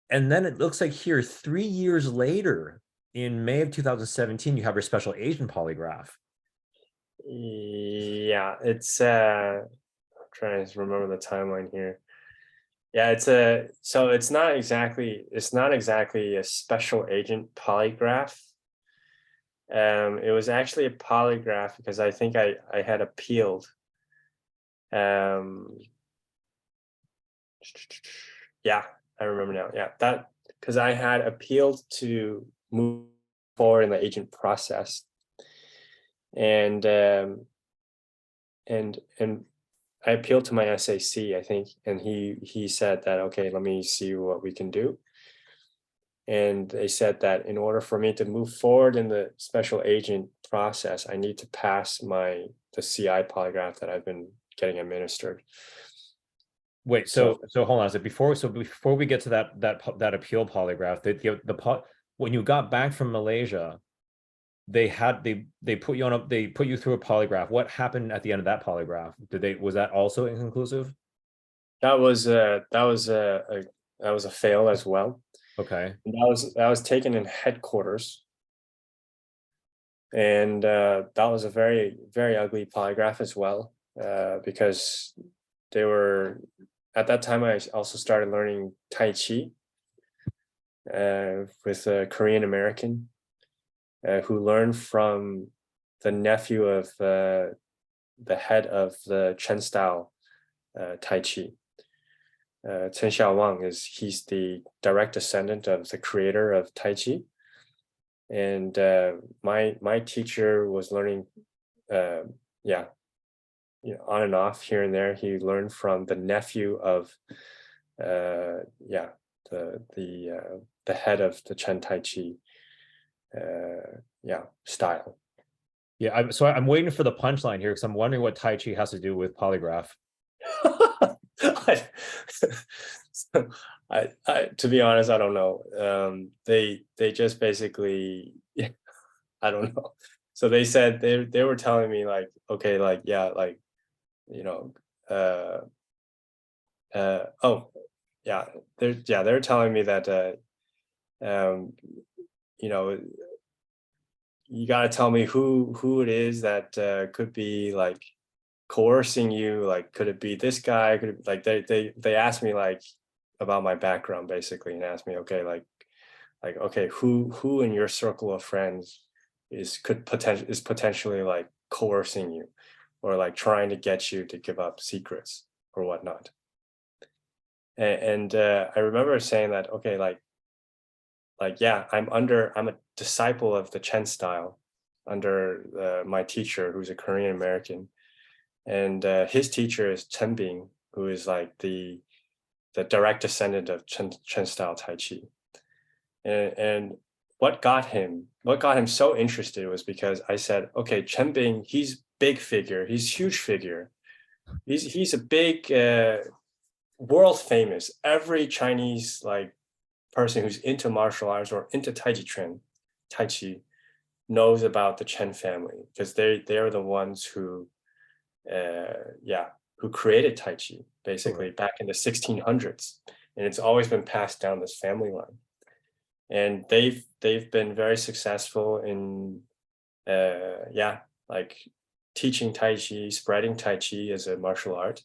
And then it looks like here, 3 years later, in May of 2017, you have your special agent polygraph. Yeah, I'm trying to remember the timeline here. Yeah, so it's not exactly a special agent polygraph. It was actually a polygraph because I think I had appealed. Um, yeah, I remember now. Yeah, that because I had appealed to move forward in the agent process, and and I appealed to my SAC, I think, and he said that okay, let me see what we can do. And they said that in order for me to move forward in the special agent process, I need to pass the CI polygraph that I've been getting administered. Wait, So so hold on. So before we get to that appeal polygraph, when you got back from Malaysia, they put you through a polygraph. What happened at the end of that polygraph? Was that also inconclusive? that was a fail as well. Okay. And that was taken in headquarters. And that was a very, very ugly polygraph as well, because they were, at that time, I also started learning Tai Chi with a Korean American who learned from the nephew of the head of the Chen style Tai Chi. Chen Wang he's the direct descendant of the creator of Tai Chi. And my teacher was learning, yeah, on and off here and there. He learned from the nephew of, yeah, the head of the Chen Tai Chi, yeah, style. Yeah, so I'm waiting for the punchline here because I'm wondering what Tai Chi has to do with polygraph. To be honest, I don't know. They just basically, I don't know. So they said they were telling me like, okay, like, yeah, like, you know, oh, yeah, they're telling me that, you know, you got to tell me who it is that could be like coercing you. Like, could it be this guy? Could it, like they asked me like about my background basically, and asked me, okay, like okay, who in your circle of friends is potentially like coercing you, or like trying to get you to give up secrets or whatnot. And I remember saying that, okay, like, yeah, I'm a disciple of the Chen style under my teacher, who's a Korean American, and his teacher is Chen Bing, who is like the direct descendant of Chen style Tai Chi. And what got him so interested was because I said, okay, Chen Bing, he's big figure, he's huge figure, he's a big world famous. Every Chinese like person who's into martial arts or into Tai Chi knows about the Chen family, because they are the ones who, yeah, who created Tai Chi basically back in the 1600s, and it's always been passed down this family line. And they've been very successful in, yeah, like teaching Tai Chi, spreading Tai Chi as a martial art.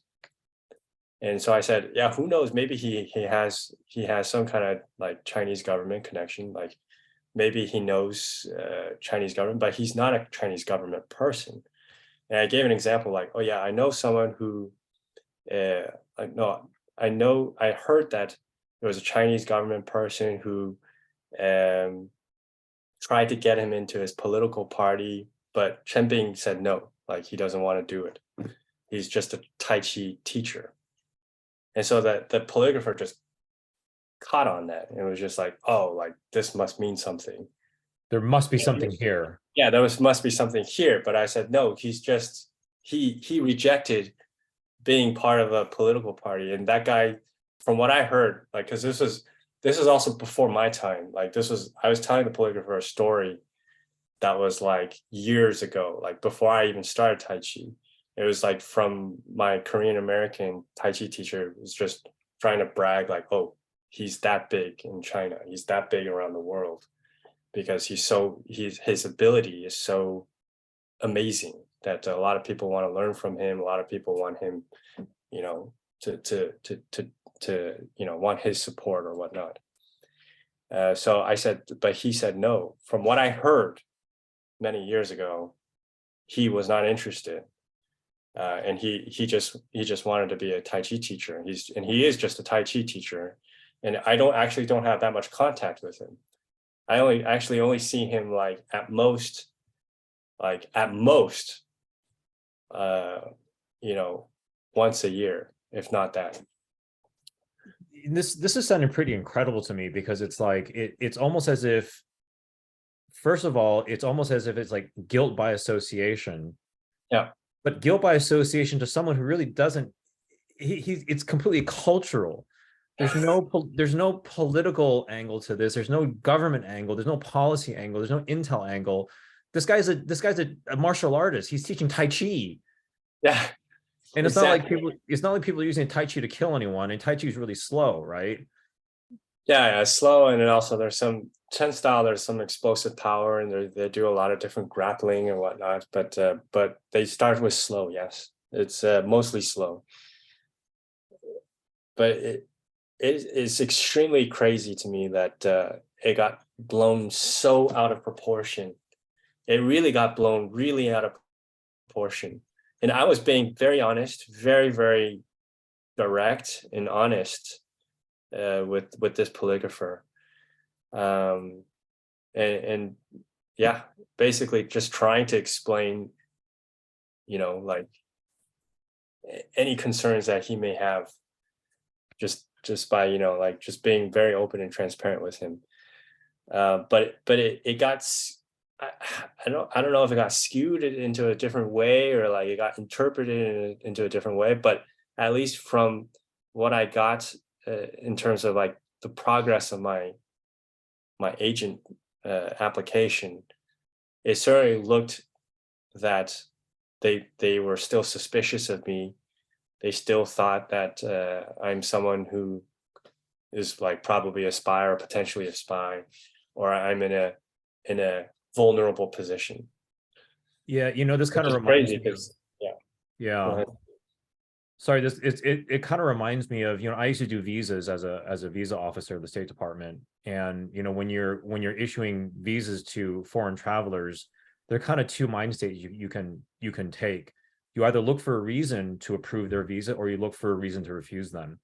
And so I said, yeah, who knows? Maybe he has some kind of like Chinese government connection. Like maybe he knows Chinese government, but he's not a Chinese government person. And I gave an example like, oh yeah, I know someone who, I heard that there was a Chinese government person who tried to get him into his political party, but Chen Bing said no, like he doesn't want to do it. He's just a Tai Chi teacher. And so that the polygrapher just caught on that and was just like, oh, like this must mean something. There must be something here. Yeah, there must be something here. But I said, no, he's just, he rejected being part of a political party. And that guy, from what I heard, like, because this is also before my time. Like I was telling the polygrapher a story that was like years ago, like before I even started Tai Chi. It was like from my Korean American Tai Chi teacher, was just trying to brag like, oh, he's that big in China, he's that big around the world, because his ability is so amazing that a lot of people want to learn from him. A lot of people want him, you know, to want his support or whatnot. So I said, but he said no. From what I heard many years ago, he was not interested. And he just wanted to be a Tai Chi teacher. He is just a Tai Chi teacher, and I don't have that much contact with him. I only see him like at most, once a year, if not that. This is sounding pretty incredible to me, because it's like it's almost as if, first of all, it's almost as if it's like guilt by association. Yeah. But guilt by association to someone who really doesn't, it's completely cultural. There's no political angle to this. There's no government angle. There's no policy angle. There's no intel angle. This guy's a martial artist. He's teaching Tai Chi. Yeah. And it's exactly. not like people are using Tai Chi to kill anyone. And Tai Chi is really slow, right? Yeah, slow, and then also there's style, there's some explosive power, and they do a lot of different grappling and whatnot. But they start with slow. Yes, it's mostly slow. But it is extremely crazy to me that it got blown so out of proportion. It really got blown really out of proportion. And I was being very honest, very, very direct and honest with this polygrapher. And yeah, basically just trying to explain, like any concerns that he may have, just by, like just being very open and transparent with him. But it got, I don't know if it got skewed into a different way, or like it got interpreted into a different way, but at least from what I got in terms of like the progress of my agent application, it certainly looked that they were still suspicious of me. They still thought that I'm someone who is like probably a spy or potentially a spy, or I'm in a vulnerable position. Yeah, this kind of Which is reminds crazy me of, because go yeah. ahead. Sorry, it kind of reminds me of, I used to do visas as a visa officer of the State Department. And when you're issuing visas to foreign travelers, there are kind of two mind states you can take. You either look for a reason to approve their visa, or you look for a reason to refuse them.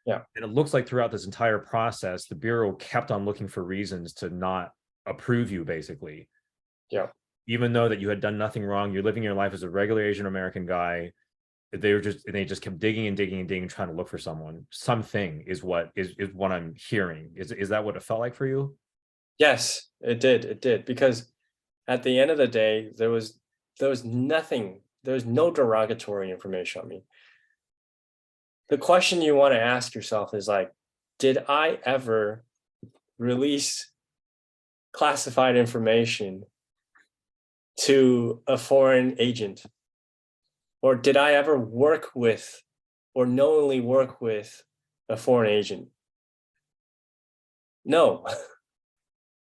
Yeah. And it looks like throughout this entire process, the Bureau kept on looking for reasons to not approve you, basically. Yeah. Even though that you had done nothing wrong, you're living your life as a regular Asian American guy. They just kept digging and digging and digging, trying to look for something is what I'm hearing. Is that what it felt like for you? Yes, it did, because at the end of the day, there was nothing, there was no derogatory information on me. The question you want to ask yourself is like, did I ever release classified information to a foreign agent? Or did I ever work with or knowingly work with a foreign agent? No,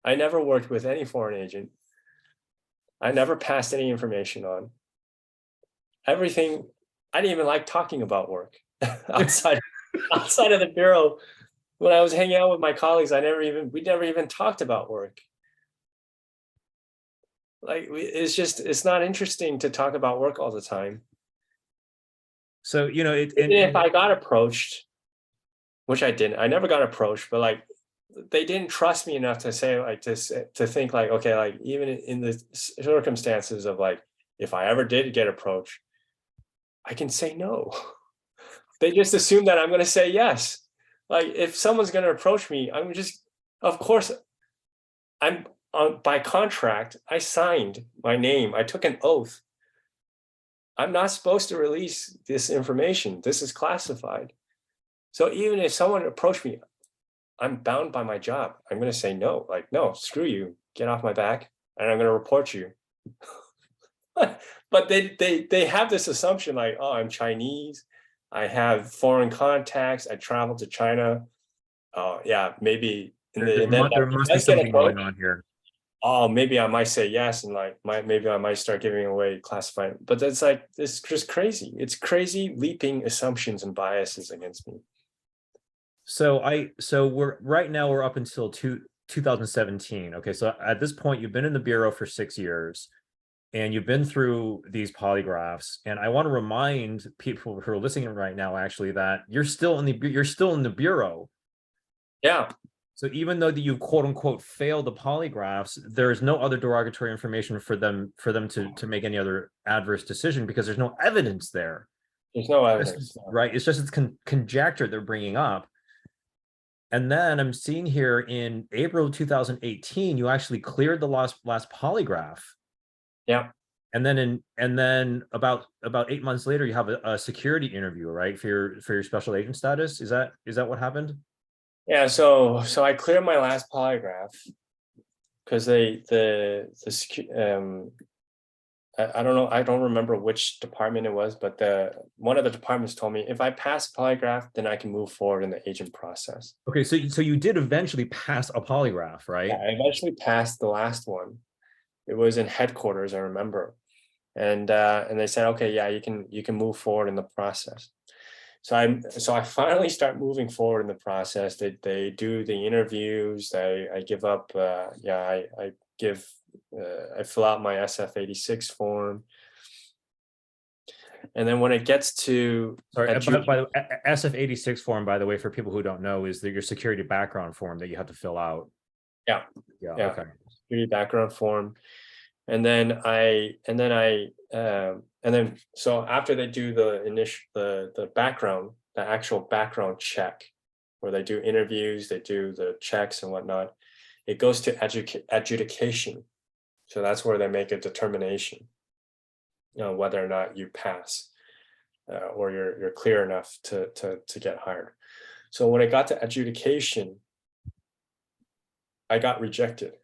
I never worked with any foreign agent. I never passed any information on. Everything, I didn't even like talking about work outside of the Bureau. When I was hanging out with my colleagues, we never even talked about work. Like it's not interesting to talk about work all the time. So, If I got approached, which I didn't, I never got approached, but like they didn't trust me enough to say, like, to think like, okay, like even in the circumstances of like, if I ever did get approached, I can say no. They just assume that I'm going to say yes. Like if someone's going to approach me, I'm just, of course, I'm by contract, I signed my name. I took an oath. I'm not supposed to release this information. This is classified. So even if someone approached me, I'm bound by my job. I'm going to say no, like, no, screw you, get off my back, and I'm going to report you. But they have this assumption like, oh, I'm Chinese, I have foreign contacts, I traveled to China. Oh yeah, maybe in the event there that must I be get something going approached, on here. oh, maybe I might say yes, and like maybe I might start giving away classified. But that's like, it's just crazy. It's crazy leaping assumptions and biases against me. So we're right now we're up until 2017. Okay, so at this point you've been in the Bureau for 6 years, and you've been through these polygraphs. And I want to remind people who are listening right now, actually, that you're still in the Bureau. Yeah. So even though that you quote unquote failed the polygraphs, there is no other derogatory information for them to make any other adverse decision, because there's no evidence there. There's no evidence. Right? It's just conjecture they're bringing up. And then I'm seeing here in April 2018, you actually cleared the last polygraph. Yeah. And then about 8 months later, you have a security interview, right? For your special agent status. Is that what happened? Yeah. So I cleared my last polygraph because I don't know, I don't remember which department it was, but one of the departments told me if I pass polygraph, then I can move forward in the agent process. Okay, so you did eventually pass a polygraph, Yeah, right? I eventually passed the last one. It was in headquarters, I remember. And they said, okay, yeah, you can move forward in the process. So I finally start moving forward in the process. They do the interviews. I give up. I fill out my SF-86 form, and then when it gets to Sorry, by adjudicate, the SF-86 form, by the way, for people who don't know, is that your security background form that you have to fill out. yeah, Yeah, yeah, okay. security background form, and then so after they do the background, the actual background check, where they do interviews, they do the checks and whatnot, it goes to adjudication. So that's where they make a determination, whether or not you pass, or you're clear enough to get hired. So when it got to adjudication, I got rejected.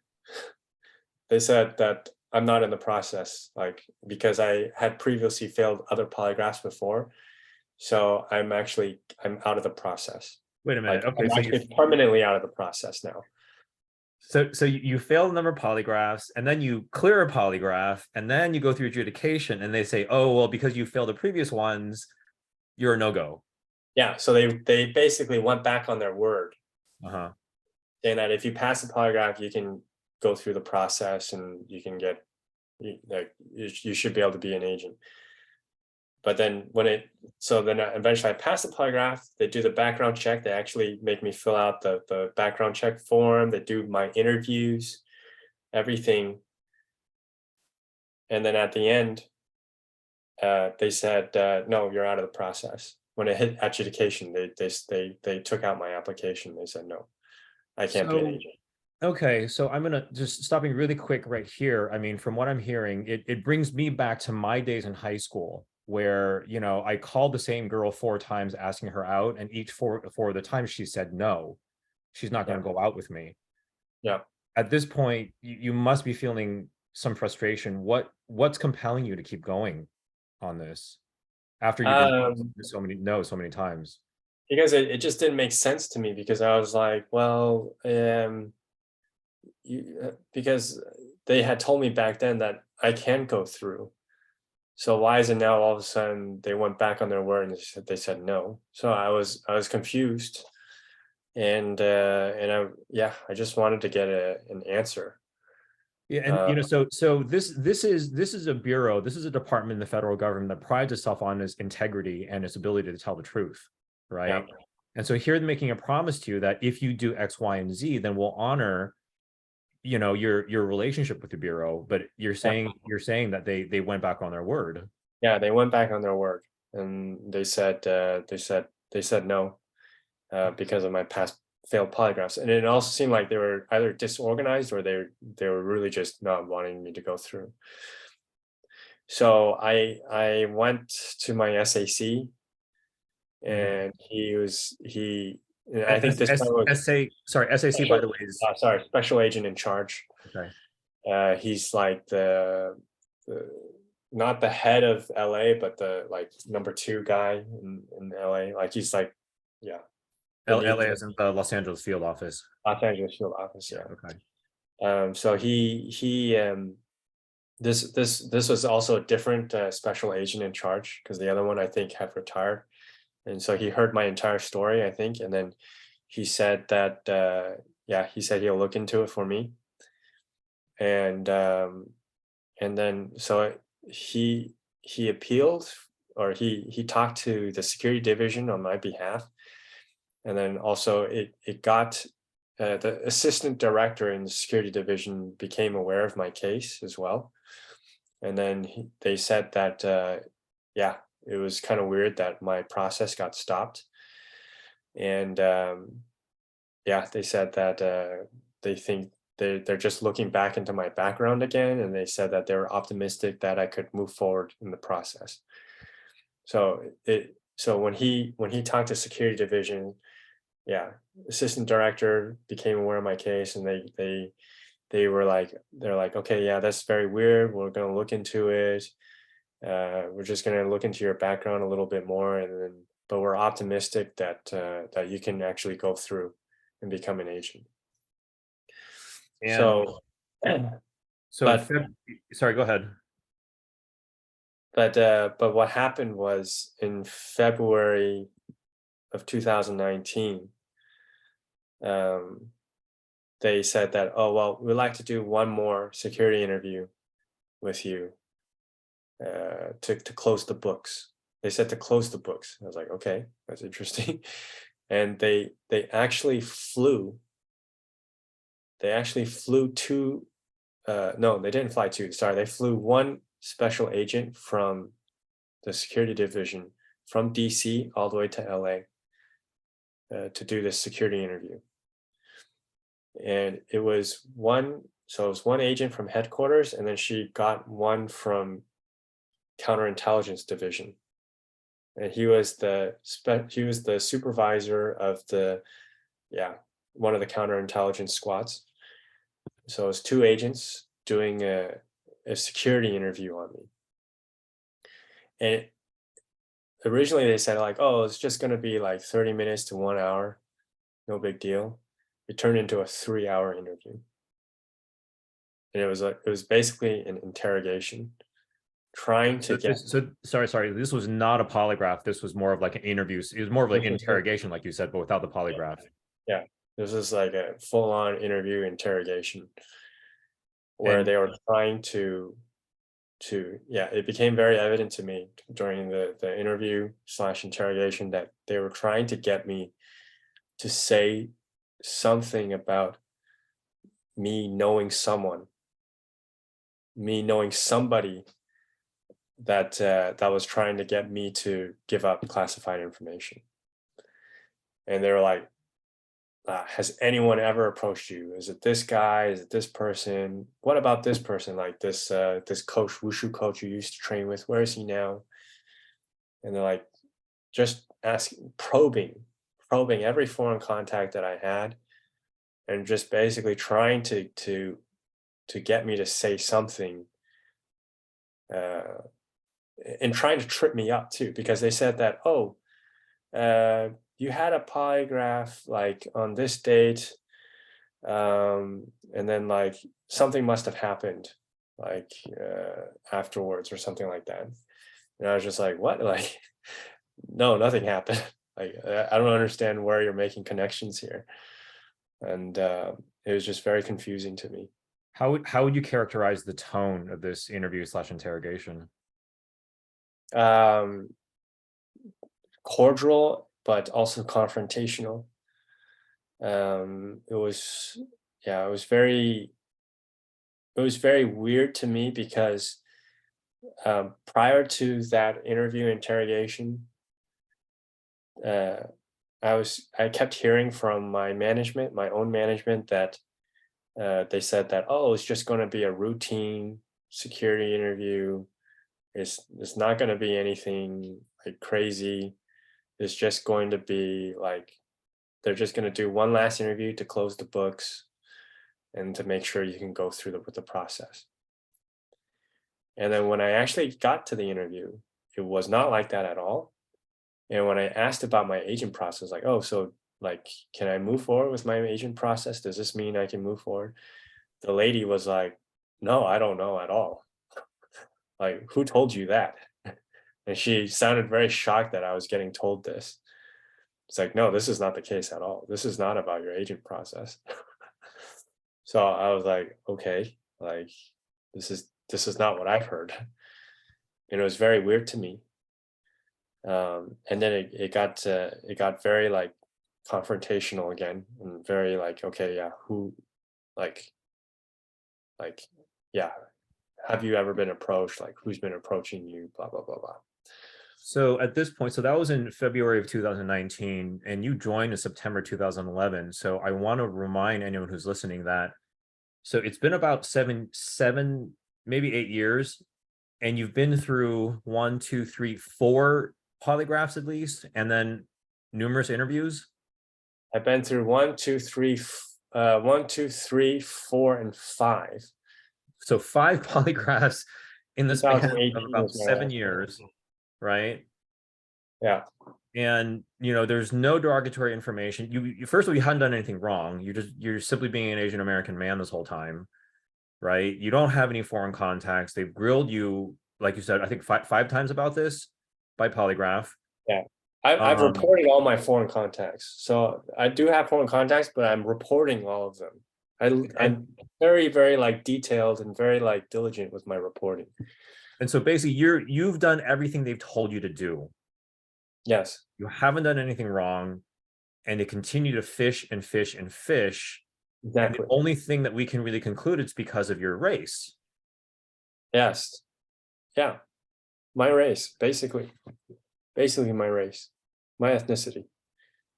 They said that I'm not in the process, like, because I had previously failed other polygraphs before. So I'm out of the process. Wait a Like minute. Okay, I'm actually permanently out of the process now. so you fail a number of polygraphs, and then you clear a polygraph, and then you go through adjudication, and they say, oh, well, because you failed the previous ones, you're a no-go. Yeah. So they basically went back on their word, Uh-huh. saying that if you pass the polygraph, you can go through the process and you can get, you should be able to be an agent. But then eventually I pass the polygraph, they do the background check, they actually make me fill out the background check form, they do my interviews, everything. And then at the end, they said, no, you're out of the process. When it hit adjudication, they took out my application. They said, no, I can't be an So agent. okay, so I'm gonna just stopping really quick right here. I mean, from what I'm hearing, it brings me back to my days in high school where, I called the same girl 4 times asking her out, and each four of the times she said no, she's not Yeah, going to go out with me. yeah. At this point, you must be feeling some frustration. What's compelling you to keep going on this after you've been told Um, so many times? because it just didn't make sense to me, because I was like, well, because they had told me back then that I can go through. So why is it now all of a sudden they went back on their word and they said no? So I was confused, and I just wanted to get an answer. Yeah, and Uh, so this is a bureau, this is a department in the federal government that prides itself on its integrity and its ability to tell the truth, yeah, right? And so here they're making a promise to you that if you do X, Y, and Z, then we'll honor, your relationship with the bureau. But you're yeah, saying that they went back on their word. yeah. They went back on their word, and they said no, because of my past failed polygraphs, and it also seemed like they were either disorganized or they were really just not wanting me to go through. So I went to my SAC, Mhm. and I think this time was, SAC, by special, the way, is special agent in charge. okay. He's like the not the head of LA, but the like number two guy in LA. Like he's like, yeah, beneath LA the is in the Los Angeles field office. Los Angeles field office. Yeah, Yeah. okay. So he this was also a different special agent in charge, because the other one I think had retired, and so he heard my entire story, I think, and then he said that yeah, he said he'll look into it for me, and then he appealed, or he talked to the security division on my behalf, and then also it got, the assistant director in the security division became aware of my case as well, and then they said that yeah, it was kind of weird that my process got stopped, and yeah, they said that they think they're just looking back into my background again, and they said that they were optimistic that I could move forward in the process. So when he talked to security division, yeah, assistant director became aware of my case, and they're like, okay, yeah, that's very weird. We're gonna look into it. We're just gonna look into your background a little bit more, and then but we're optimistic that that you can actually go through and become an agent. And So, so in but Feb, sorry, go ahead. but what happened was in February of 2019, um, they said that, oh well, we'd like to do one more security interview with you to close the books. They said to close the books. I was like, okay, that's interesting. And they actually flew. They actually flew two. No, they didn't fly two. Sorry, they flew one special agent from the security division from DC all the way to LA to do this security interview. And it was one. So it was one agent from headquarters, and then she got one from counterintelligence division, and he was the supervisor of the one of the counterintelligence squads. So it was two agents doing a security interview on me. And originally they said like, oh, it's just going to be like 30 minutes to 1 hour, no big deal. It turned into a 3 hour interview, and it was basically an interrogation, trying to So, get. sorry. This was not a polygraph. This was more of like an interview. It was more of like This was interrogation, like you said, but without the yeah, polygraph. yeah, this is like a full-on interview interrogation where And they were trying to yeah, it became very evident to me during the interview slash interrogation that they were trying to get me to say something about me knowing someone, me knowing somebody that that was trying to get me to give up classified information. And they were like, has anyone ever approached you? Is it this guy? Is it this person? What about this person? Like this coach, wushu coach you used to train with, where is he now? And they're like, just asking, probing every foreign contact that I had, and just basically trying to get me to say something, uh, and trying to trip me up too, because they said that, oh, you had a polygraph like on this date, and then like something must have happened like afterwards or something like that. And I was just like, what? Like, no, nothing happened. Like, I don't understand where you're making connections here. And it was just very confusing to me. how would you characterize the tone of this interview slash interrogation? Um, Cordial, but also confrontational. It was, yeah, it was very weird to me because prior to that interview interrogation, uh, I kept hearing from my management, my own management, that they said that, oh, it's just going to be a routine security interview. It's not going to be anything like crazy. It's just going to be like they're just going to do one last interview to close the books and to make sure you can go through with the process. And then when I actually got to the interview, it was not like that at all. And when I asked about my agent process, like, oh, so like, can I move forward with my agent process? Does this mean I can move forward? The lady was like, no, I don't know at all. Like, who told you that? And she sounded very shocked that I was getting told this. It's like, no, this is not the case at all. This is not about your agent process. So I was like, okay, like this is not what I've heard. And it was very weird to me. And then it got very like confrontational again, and very like, okay, yeah, who, like like yeah, have you ever been approached? Like, who's been approaching you? Blah blah blah blah. So at this point, so that was in February of 2019, and you joined in September 2011. So I want to remind anyone who's listening that so it's been about seven, maybe 8 years, and you've been through one, two, three, four polygraphs at least, and then numerous interviews. I've been through one, two, three. 1, 2, 3, 4, and 5. So 5 polygraphs in the span of 2018 about was my 7 last one. years, right? Yeah. And there's no derogatory information. You first of all, you hadn't done anything wrong. You're simply being an Asian American man this whole time, right? You don't have any foreign contacts. They've grilled you, like you said, I think five times about this by polygraph. Yeah. I've Um, reported all my foreign contacts. So I do have foreign contacts, but I'm reporting all of them. and I'm very, very like detailed and very like diligent with my reporting. and so basically you've done everything they've told you to do. Yes, You haven't done anything wrong, and they continue to fish and fish and fish. And the exactly. only thing that we can really conclude it's because of your race. Yes. Yeah. My race, basically. Basically my race. My ethnicity.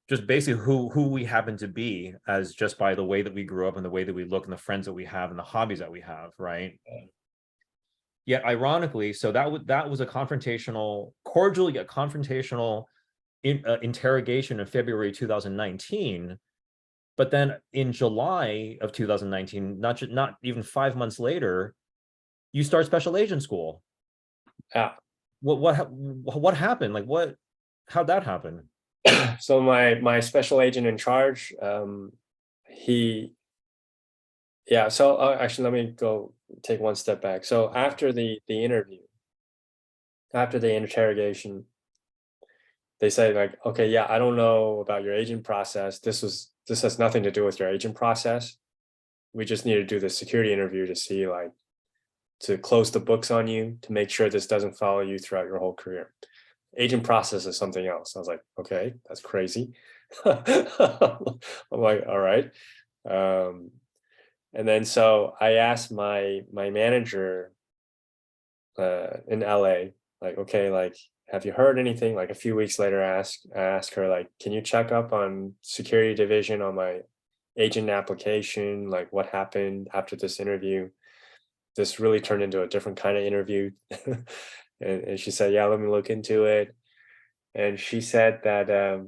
Just basically who we happen to be, as just by the way that we grew up and the way that we look and the friends that we have and the hobbies that we have, right? Yet ironically, so that was a confrontational, cordial yet confrontational interrogation in February 2019. But then in July of 2019, not even 5 months later, you start special agent school. Yeah. What happened? Like how'd that happen? So my special agent in charge, he yeah, so actually let me go take one step back. So after the interview, after the interrogation, they say like, okay, yeah, I don't know about your agent process. This has nothing to do with your agent process. We just need to do the security interview to see like to close the books on you to make sure this doesn't follow you throughout your whole career. Agent process is something else. I was like, okay, that's crazy. I'm like, all right. Um, and then so I asked my manager in LA, like, okay, like, have you heard anything? Like a few weeks later, I asked her, like, can you check up on security division on my agent application? Like, what happened after this interview? This really turned into a different kind of interview. And she said, yeah, let me look into it. And she said that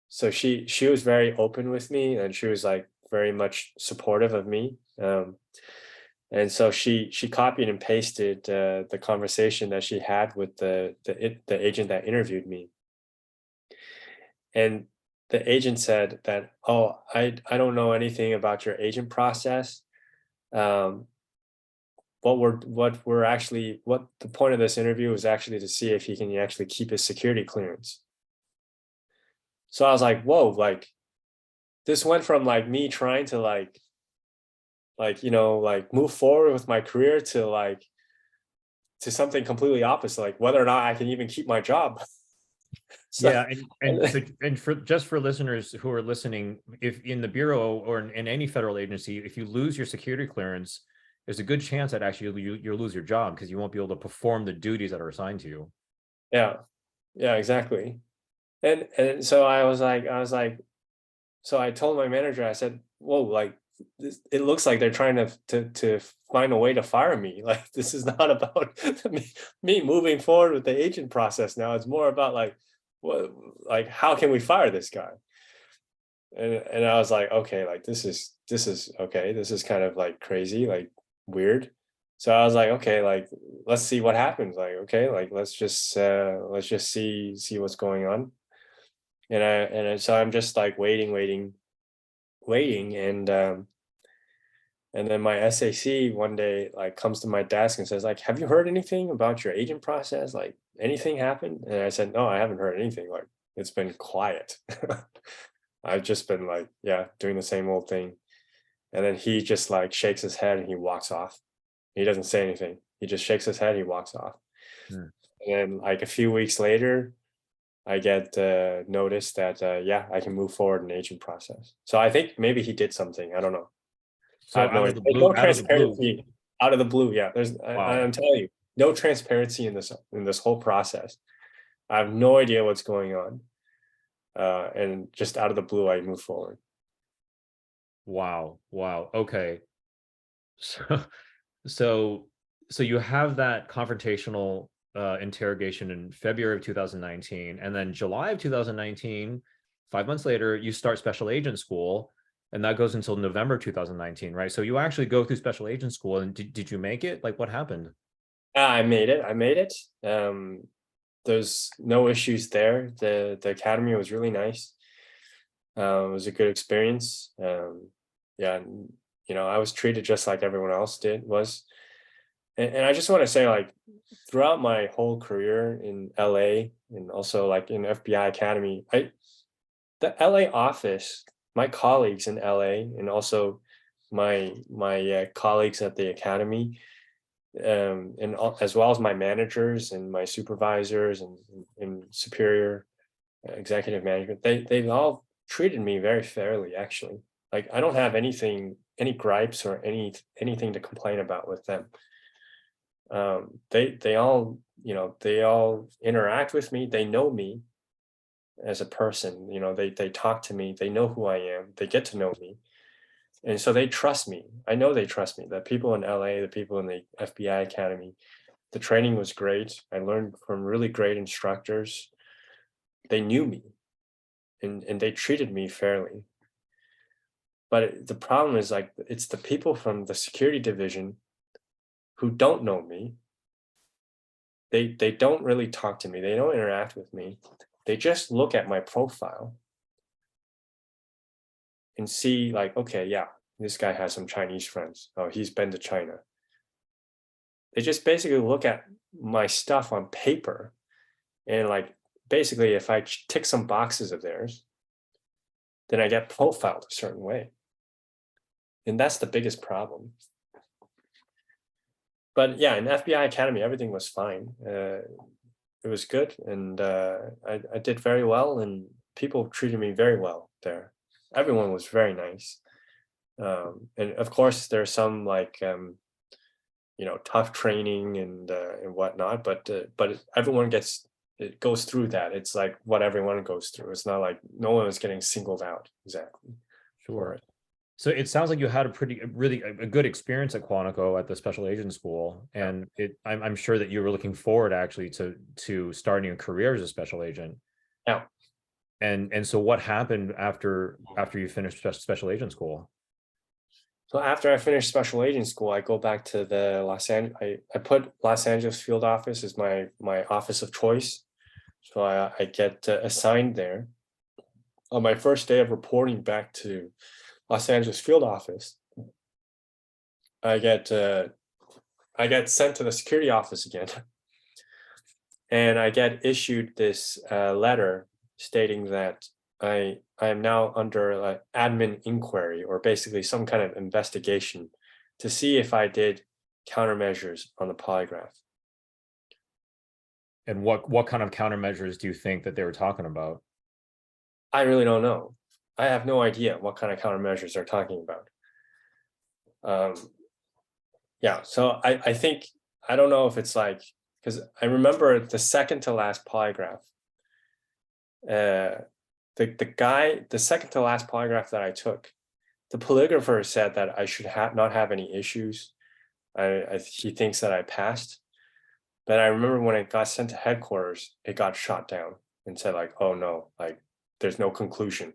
so she was very open with me and she was like very much supportive of me. And so she copied and pasted the conversation that she had with the agent that interviewed me. And the agent said that, oh, I don't know anything about your agent process. Um, what the point of this interview was actually to see if he can actually keep his security clearance. So I was like, whoa, like this went from like me trying to like move forward with my career to something completely opposite, like whether or not I can even keep my job. So Yeah, and for just for listeners who are listening, if in the bureau or in any federal agency, if you lose your security clearance, there's a good chance that actually you'll lose your job because you won't be able to perform the duties that are assigned to you. yeah, yeah, exactly. And so I was like, so I told my manager, I said, whoa, like it looks like they're trying to find a way to fire me. Like this is not about me moving forward with the agent process now. It's more about like what like how can we fire this guy? And I was like, okay, like this is okay. This is kind of like crazy, like weird. So I was like, okay, like let's see what happens. Like, okay, like let's just see what's going on. So I'm just like waiting, and then my SAC one day like comes to my desk and says like, have you heard anything about your agent process? Like anything happened? And I said, no, I haven't heard anything. Like it's been quiet. I've just been like, yeah, doing the same old thing. And then he just like shakes his head and he walks off. He doesn't say anything. He just shakes his head, he walks off. Hmm. And then like a few weeks later, I get notice that yeah, I can move forward in the agent process. So I think maybe he did something. I don't know. I So have no idea. There's no out of the blue, transparency out of the blue. Yeah, wow. I'm telling you, no transparency in this whole process. I have no idea what's going on, and just out of the blue, I move forward. Wow. Wow. Okay. So so so you have that confrontational interrogation in February of 2019, and then July of 2019, 5 months later, you start special agent school. And that goes until November 2019, right? So you actually go through special agent school, and did you make it? Like, what happened? I made it. I made it. There's no issues there. The academy was really nice. It was a good experience. Yeah, I was treated just like everyone else was. And I just want to say, like, throughout my whole career in LA and also like in FBI Academy, the LA office, my colleagues in LA, and also my colleagues at the academy, as well as my managers and my supervisors and superior executive management, they've all treated me very fairly, actually. Like, I don't have any gripes or anything to complain about with them. They all, they all interact with me. They know me as a person. They talk to me. They know who I am. They get to know me, and so they trust me. I know they trust me. The people in LA, the people in the FBI Academy, the training was great. I learned from really great instructors. They knew me, and they treated me fairly. But the problem is, like, it's the people from the security division who don't know me. They don't really talk to me. They don't interact with me. They just look at my profile and see, like, okay, yeah, this guy has some Chinese friends. Oh, he's been to China. They just basically look at my stuff on paper, and, like, basically, if I tick some boxes of theirs, then I get profiled a certain way. And that's the biggest problem. But yeah, in FBI Academy, everything was fine. It was good, and I did very well, and people treated me very well there. Everyone was very nice. And of course, there's some, like, tough training and whatnot, but everyone goes through that. It's like what everyone goes through. It's not like no one is getting singled out exactly for Sure. it. So it sounds like you had really a good experience at Quantico at the special agent school, Yeah. and I'm sure that you were looking forward actually to starting a career as a special agent. Yeah. And so what happened after you finished special agent school? So after I finished special agent school, I go back to the Los Angeles. I put Los Angeles field office as my office of choice. So I get assigned there. On my first day of reporting back to Los Angeles field office, I get sent to the security office again, and I get issued this letter stating that I am now under an admin inquiry, or basically some kind of investigation, to see if I did countermeasures on the polygraph. And what kind of countermeasures do you think that they were talking about? I really don't know. I have no idea what kind of countermeasures they're talking about. Yeah, so I think, I don't know if it's like, because I remember the second to last polygraph. The second to last polygraph that I took, the polygrapher said that I should not have any issues. He thinks that I passed, but I remember when it got sent to headquarters, it got shot down and said, like, oh no, like, there's no conclusion.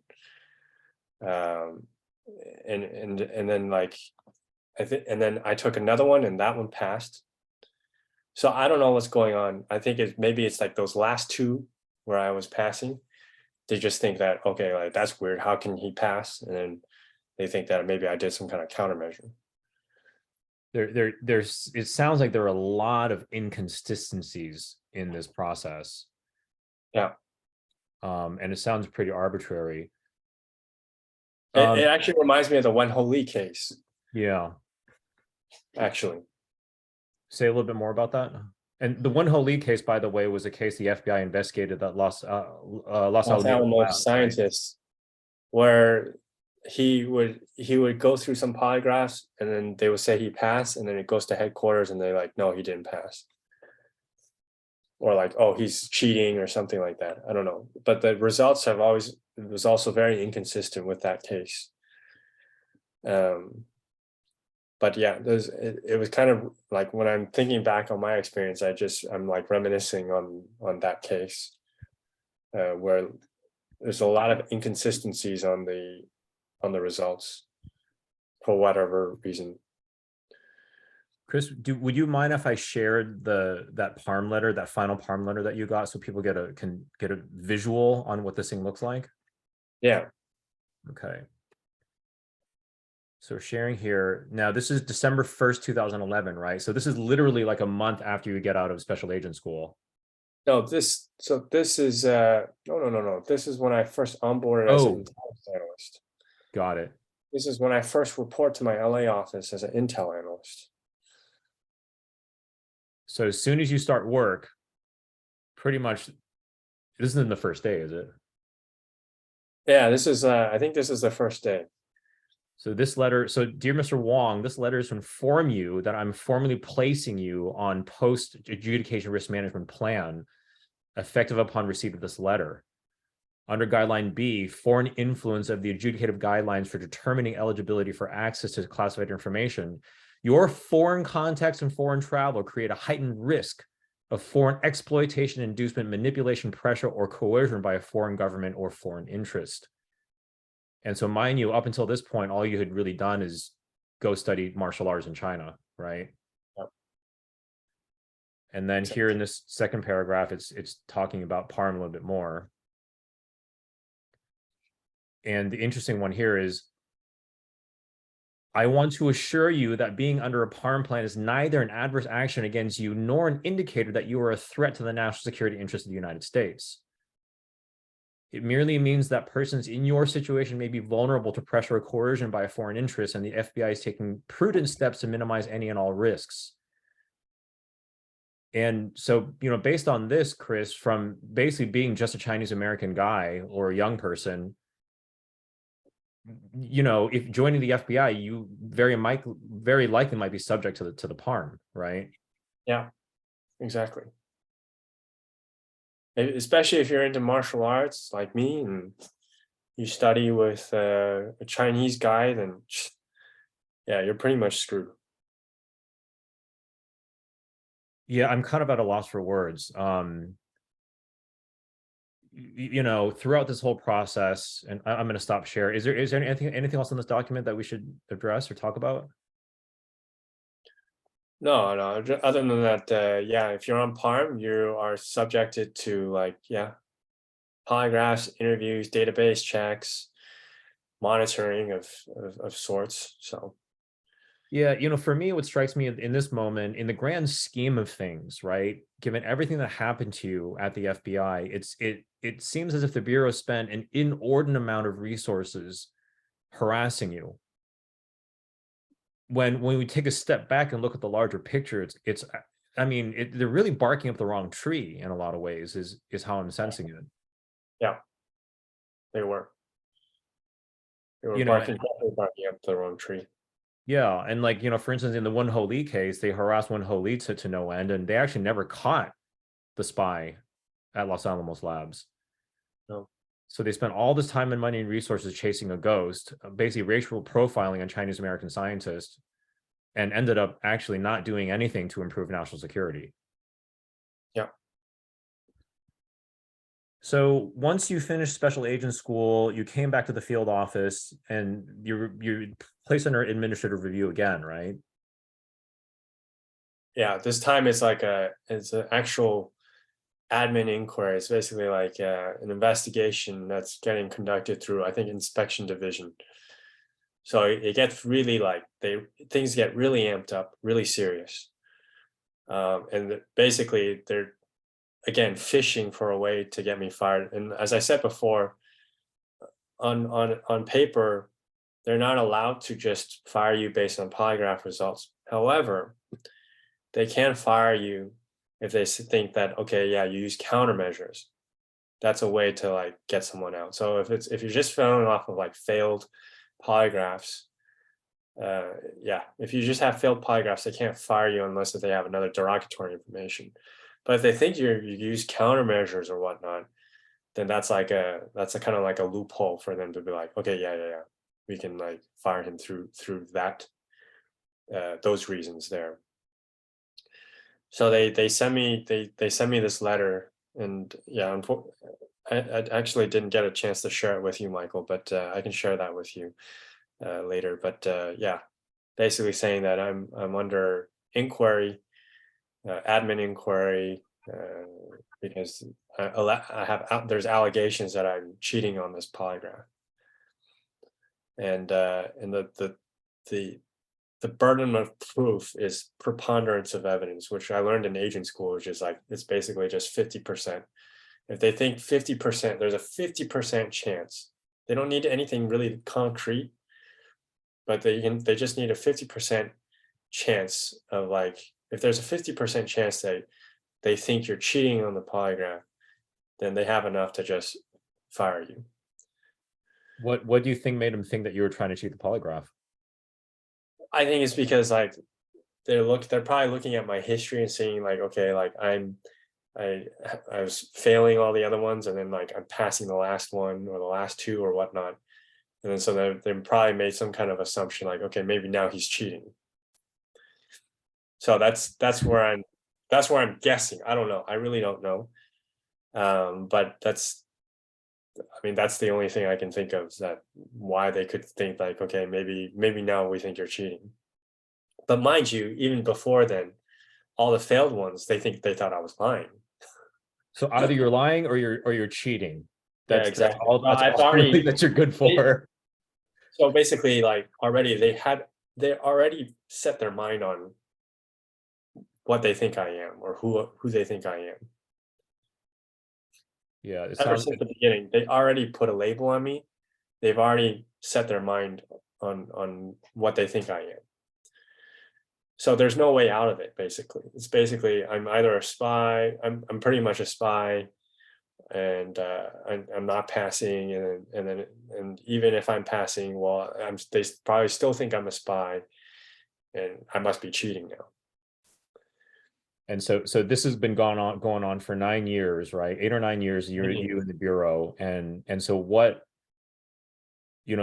And then, like, and then I took another one, and that one passed. So I don't know what's going on. I think maybe it's like those last two where I was passing. They just think that, okay, like, that's weird. How can he pass? And then they think that maybe I did some kind of countermeasure. There's it sounds like there are a lot of inconsistencies in this process. Yeah. And it sounds pretty arbitrary. It actually reminds me of the Wen Ho Lee case, Yeah. actually. Say a little bit more about that. And the Wang Ho case, by the way, was a case the FBI investigated that Los Los Alamos Alamos lab, right? scientists, where he would go through some polygraphs, and then they would say he passed, and then it goes to headquarters and they're like, no, he didn't pass. Or like, oh, he's cheating or something like that. I don't know. But the results it was also very inconsistent with that case. But yeah, it was kind of like, when I'm thinking back on my experience, I'm like reminiscing on that case, where there's a lot of inconsistencies on the on the results for whatever reason. Chris, would you mind if I shared that PARM letter, that final PARM letter that you got, so people can get a visual on what this thing looks like? Yeah. Okay. So sharing here. Now, this is December 1st, 2011, right? So this is literally like a month after you get out of special agent school. No, this is no. This is when I first onboarded as an Oh, intelligence analyst. got it. This is when I first report to my LA office as an intel analyst. So as soon as you start work, pretty much, this isn't the first day, is it? Yeah, this is I think this is the first day. So this letter, so dear Mr. Wang, this letter is to inform you that I'm formally placing you on Post Adjudication Risk Management plan, effective upon receipt of this letter. Under Guideline B, foreign influence of the adjudicative guidelines for determining eligibility for access to classified information, your foreign contacts and foreign travel create a heightened risk of foreign exploitation, inducement, manipulation, pressure, or coercion by a foreign government or foreign interest. And so, mind you, up until this point, all you had really done is go study martial arts in China, right? Yep. And then here in this second paragraph, it's talking about PARM a little bit more. And the interesting one here is, I want to assure you that being under a PARM plan is neither an adverse action against you nor an indicator that you are a threat to the national security interests of the United States. It merely means that persons in your situation may be vulnerable to pressure or coercion by a foreign interest, and the FBI is taking prudent steps to minimize any and all risks. And so, based on this, Chris, from basically being just a Chinese American guy or a young person, if joining the FBI, you very likely might be subject to the PARM, right? Yeah, exactly. Especially if you're into martial arts like me and you study with a Chinese guy, then yeah, you're pretty much screwed. Yeah, I'm kind of at a loss for words. Throughout this whole process, and I'm going to stop share. Is there anything else in this document that we should address or talk about? No, other than that, yeah, if you're on PARM, you are subjected to polygraphs, interviews, database checks, monitoring of sorts. So Yeah, for me, what strikes me in this moment, in the grand scheme of things, right? Given everything that happened to you at the FBI, it seems as if the Bureau spent an inordinate amount of resources harassing you. When we take a step back and look at the larger picture, they're really barking up the wrong tree in a lot of ways, is how I'm sensing it. yeah, they were. They were definitely barking up the wrong tree. Yeah, and for instance, in the One Ho Lee case, they harassed One Ho Lee to no end, and they actually never caught the spy at Los Alamos Labs. No. So they spent all this time and money and resources chasing a ghost, basically racial profiling on Chinese American scientists, and ended up actually not doing anything to improve national security. Yeah. So once you finished special agent school, you came back to the field office and you placed under administrative review again, right? Yeah, this time it's an actual admin inquiry. It's basically like an investigation that's getting conducted through, I think, inspection division. So it gets really things get really amped up, really serious. And basically they're again fishing for a way to get me fired. And as I said before, on paper, they're not allowed to just fire you based on polygraph results. However, they can fire you if they think that, okay, yeah, you use countermeasures. That's a way to get someone out. So if you're just failing off of failed polygraphs, if you just have failed polygraphs, they can't fire you unless they have another derogatory information. But if they think you use countermeasures or whatnot, then that's a kind of like a loophole for them to be like, okay, yeah, we can fire him through that those reasons there. So they send me this letter, and yeah, I actually didn't get a chance to share it with you, Michael, but I can share that with you later. But yeah, basically saying that I'm under inquiry, admin inquiry, because I have there's allegations that I'm cheating on this polygraph, and the the burden of proof is preponderance of evidence, which I learned in agent school, which is like it's basically just 50%. If they think 50%, there's a 50% chance. They don't need anything really concrete, but they just need a 50% chance of like, if there's a 50% chance that they think you're cheating on the polygraph, then they have enough to just fire you. What do you think made them think that you were trying to cheat the polygraph? I think it's because like they're probably looking at my history and seeing like, okay, like I I was failing all the other ones, and then like I'm passing the last one or the last two or whatnot. And then so they probably made some kind of assumption like, okay, maybe now he's cheating. So that's where I'm guessing. I don't know. I really don't know. But I mean, that's the only thing I can think of, is that why they could think like, okay, maybe now we think you're cheating. But mind you, even before then, all the failed ones, they thought I was lying. So either you're lying or you're cheating. Yeah, That's exactly. all Well, that's I've all really already that you're good they, for. so basically like already they already set their mind on what they think I am, or who they think I am. Yeah, it Ever sounds since the beginning, they already put a label on me. They've already set their mind on what they think I am. So there's no way out of it. Basically, it's basically I'm either a spy. I'm pretty much a spy, and I'm not passing, and then and even if I'm passing, well, they probably still think I'm a spy, and I must be cheating now. and so this has been going on for 9 years, right? 8 or 9 years, you in the bureau. And so what,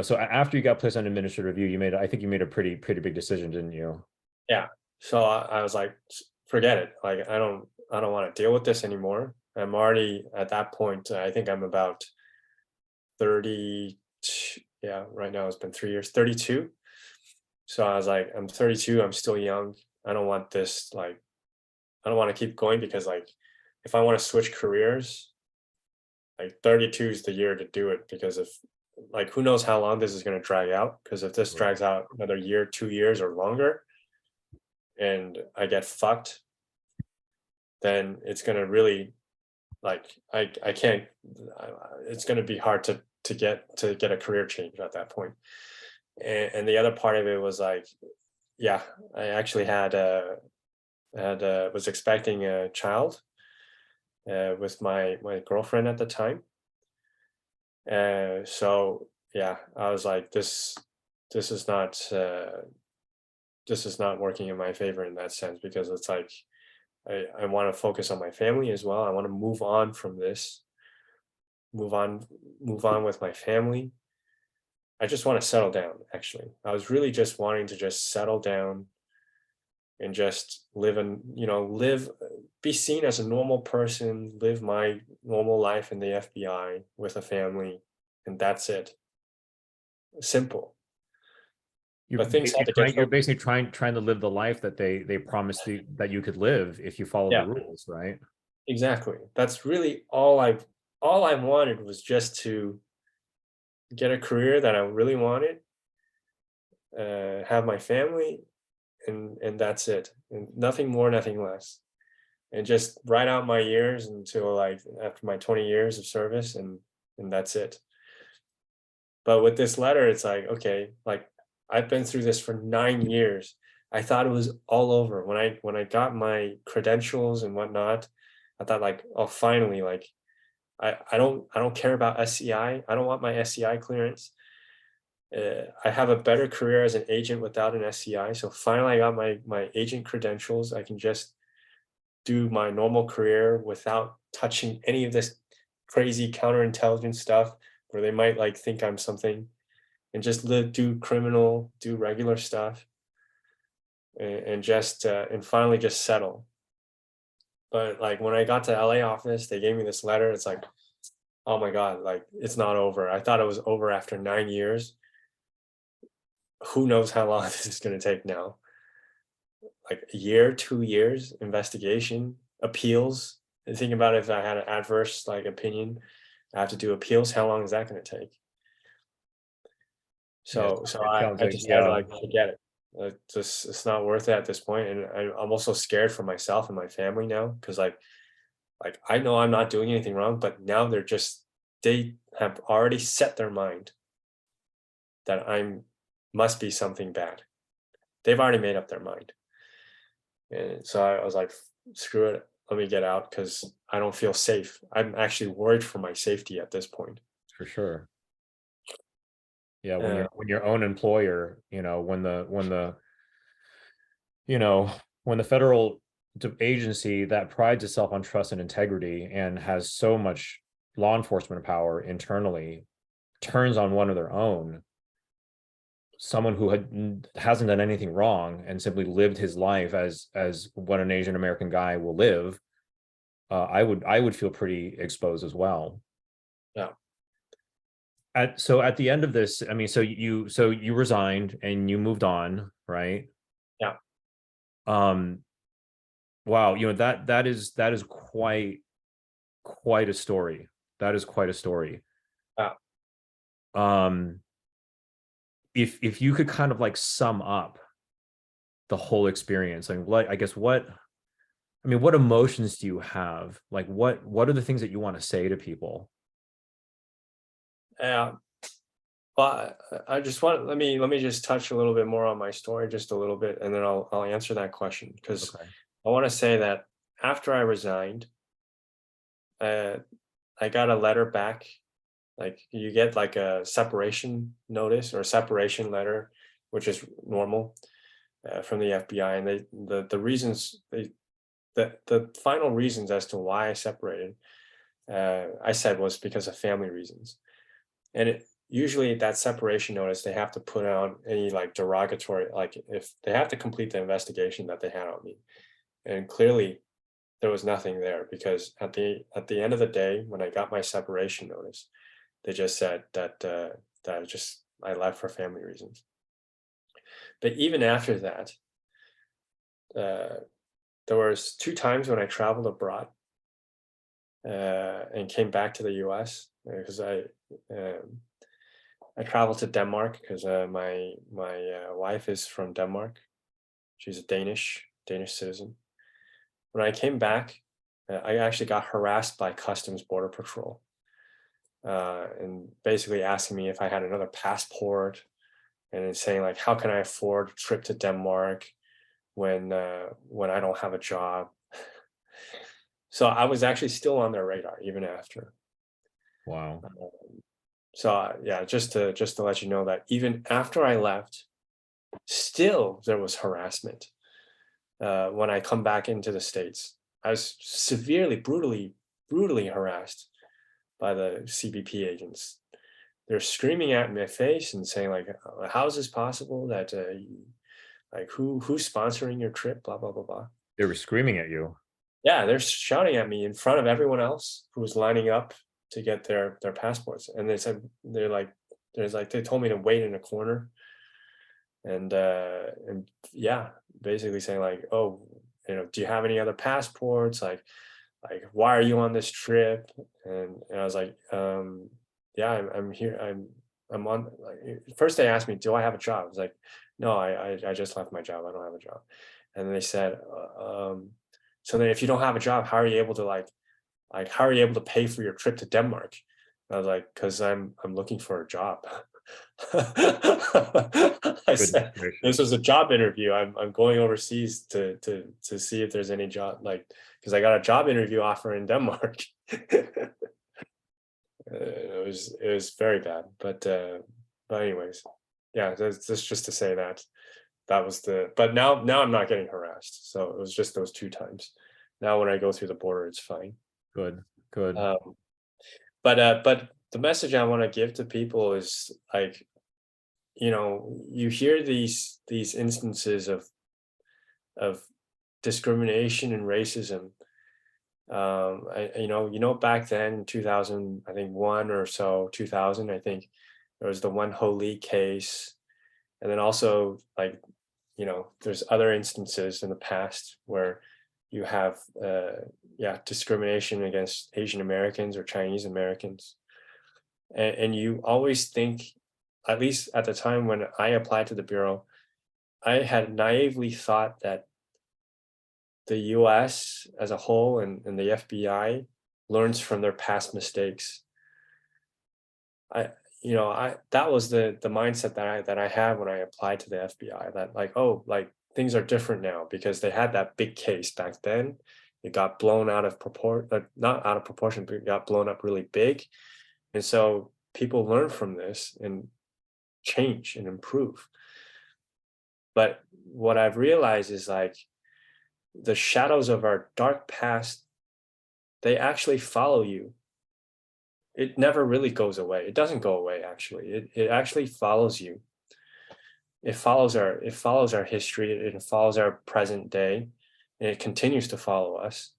so after you got placed on administrative review, I think you made a pretty big decision, didn't you? Yeah. So I was like, forget it. Like I don't want to deal with this anymore. I'm already at that point. I think I'm about 30. Yeah, right now it's been 3 years. 32. So I was like, I'm 32. I'm still young. I don't want this. Like, I don't want to keep going, because like, if I want to switch careers, like 32 is the year to do it, because if like who knows how long this is going to drag out, because if this drags out another year, 2 years or longer, and I get fucked, then it's going to really like I can't it's going to be hard to get a career change at that point. And the other part of it was like, yeah, I actually was expecting a child with my girlfriend at the time. So yeah, I was like, this is not this is not working in my favor in that sense, because it's like I want to focus on my family as well. I want to move on from this, move on, move on with my family. I just want to settle down, actually. I was really just wanting to just settle down and just live and, be seen as a normal person, live my normal life in the FBI with a family, and that's it. Simple. You're But things basically had to get you're so, basically trying to live the life that they promised you that you could live if you follow the yeah, rules, right? exactly. That's really all I wanted, was just to get a career that I really wanted, have my family, and that's it. And nothing more, nothing less. And just write out my years until like after my 20 years of service, and that's it. But with this letter, it's like, okay, like I've been through this for 9 years. I thought it was all over. When I got my credentials and whatnot, I thought like, oh, finally, like I don't care about SCI. I don't want my SCI clearance. I have a better career as an agent without an SCI. So finally, I got my agent credentials. I can just do my normal career without touching any of this crazy counterintelligence stuff, where they might like think I'm something, and just do criminal, do regular stuff, and just and finally just settle. But like when I got to LA office, they gave me this letter. It's like, oh my God, like it's not over. I thought it was over after 9 years. Who knows how long this is going to take now? Like a year, 2 years, investigation, appeals. And think about if I had an adverse like opinion, I have to do appeals. How long is that going to take? Yes, So it sounds I like, decided yeah, like forget it. Just it's not worth it at this point. And I'm also scared for myself and my family now because like I know I'm not doing anything wrong, but now they have already set their mind that I'm must be something bad. They've already made up their mind. And so I was like, screw it, let me get out because I don't feel safe. I'm actually worried for my safety at this point. for sure. Yeah, Uh, when your own employer, you know, when the federal agency that prides itself on trust and integrity and has so much law enforcement power internally turns on one of their own, someone who hasn't done anything wrong and simply lived his life as what an Asian American guy will live, I would feel pretty exposed as well. yeah, So at the end of this, I mean, so you resigned and you moved on, right? yeah, Um, wow, that is quite a story. That is quite a story. yeah. Um, if you could kind of like sum up the whole experience, like what I guess what I mean, what emotions do you have? Like what are the things that you want to say to people? Yeah. But I just want let me just touch a little bit more on my story, just a little bit, and then I'll answer that question because Okay. I want to say that after I resigned, uh, I got a letter back. Like you get like a separation notice or separation letter, which is normal from the FBI, and the reasons the final reasons as to why I separated, I said was because of family reasons. And usually that separation notice, they have to put out any like derogatory, like if they have to complete the investigation that they had on me. And clearly there was nothing there because at the end of the day, when I got my separation notice, they just said that I left for family reasons. But even after that, uh, there was 2 times when I traveled abroad and came back to the U.S. because um, I traveled to Denmark because my wife is from Denmark. She's a Danish citizen. When I came back, I actually got harassed by Customs Border Patrol, and basically asking me if I had another passport, and then saying like, "How can I afford a trip to Denmark when I don't have a job?" So I was actually still on their radar even after. Wow. So yeah, just to let you know that even after I left, still there was harassment when I come back into the States. I was severely, brutally harassed by the CBP agents. They're screaming at my face and saying like, "How is this possible? That like who's sponsoring your trip? Blah blah blah blah." They were screaming at you. Yeah, they're shouting at me in front of everyone else who was lining up to get their passports, and they said they told me to wait in a corner and yeah, basically saying like, "Oh, do you have any other passports? Like why are you on this trip?" And I was like, yeah, I'm here. I'm on. Like, first they asked me, "Do I have a job?" I was like, "No, I just left my job. I don't have a job." And then they said, "So then if you don't have a job, how are you able to how are you able to pay for your trip to Denmark?" And I was like, "Because I'm looking for a job." I Goodness said, gracious. "This is a job interview. I'm going overseas to see if there's any job, like because I got a job interview offer in Denmark." It was very bad, but anyways, yeah, that's just to say that that was the. But now I'm not getting harassed, so it was just those 2 times. Now when I go through the border, it's fine. Good. Good. Um, but the message I want to give to people is like, you hear these instances of discrimination and racism, Back then in 2000, I think one or so, 2000, I think there was the one Ho case, and then also like, there's other instances in the past where you have, discrimination against Asian Americans or Chinese Americans, and you always think, at least at the time when I applied to the bureau, I had naively thought that the US as a whole and the FBI learns from their past mistakes. That was the mindset that I had when I applied to the FBI, that like, oh, like things are different now because they had that big case back then. It got blown out of proportion, not out of proportion, but it got blown up really big. And so people learn from this and change and improve. But what I've realized is like the shadows of our dark past, they actually follow you. It never really goes away. It doesn't go away, actually. It actually follows you. It follows our history, it follows our present day, and it continues to follow us.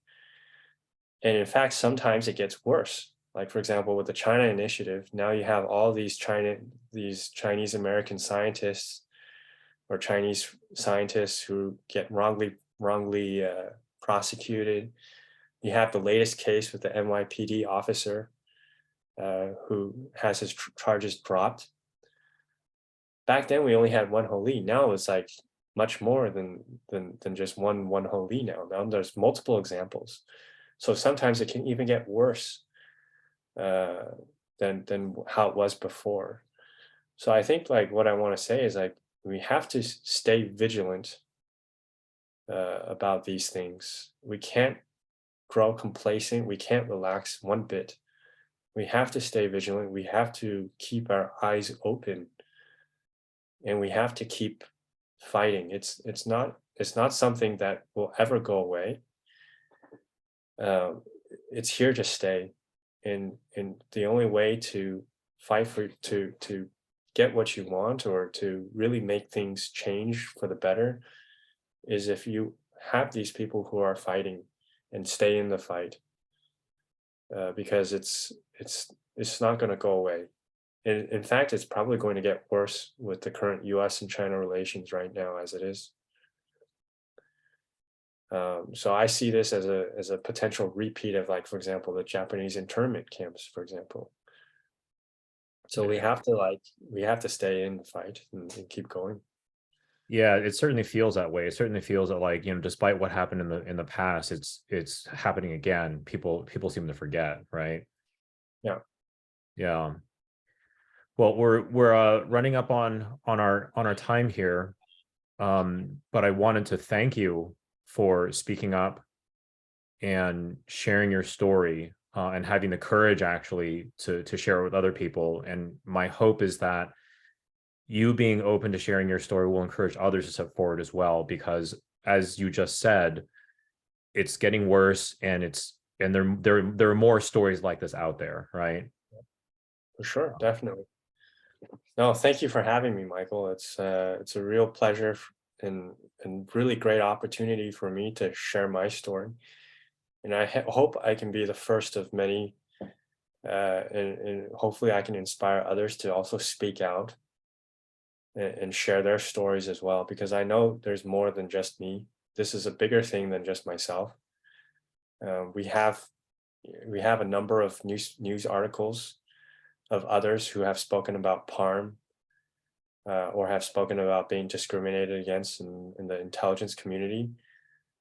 And in fact, sometimes it gets worse. Like for example, with the China initiative, now you have all these Chinese American scientists or Chinese scientists who get wrongly prosecuted. You have the latest case with the NYPD officer who has his charges dropped. Back then, we only had one Holi. Now it's like much more than just one Holi. Now there's multiple examples. So sometimes it can even get worse than how it was before. So I think like what I want to say is like we have to stay vigilant about these things. We can't grow complacent. We can't relax one bit. We have to stay vigilant. We have to keep our eyes open, and we have to keep fighting. It's not something that will ever go away. It's here to stay, and the only way to fight to get what you want, or to really make things change for the better, is if you have these people who are fighting and stay in the fight, because it's not going to go away. In fact, it's probably going to get worse with the current US and China relations right now as it is. So I see this as a potential repeat of, like, for example, the Japanese internment camps, for example. So we have to stay in the fight and keep going. Yeah, it certainly feels that way. It certainly feels that, like, despite what happened in the past, it's happening again. People seem to forget, right? Yeah. Yeah. Well, we're running up on our time here. But I wanted to thank you for speaking up and sharing your story, and having the courage actually to share it with other people. And my hope is that you being open to sharing your story will encourage others to step forward as well, because as you just said, it's getting worse, and there are more stories like this out there, right? For sure, definitely. No, thank you for having me, Michael. It's a real pleasure, and really great opportunity for me to share my story. And I hope I can be the first of many, and hopefully I can inspire others to also speak out and share their stories as well, because I know there's more than just me. This is a bigger thing than just myself. We have a number of news articles of others who have spoken about PARM, or have spoken about being discriminated against in the intelligence community.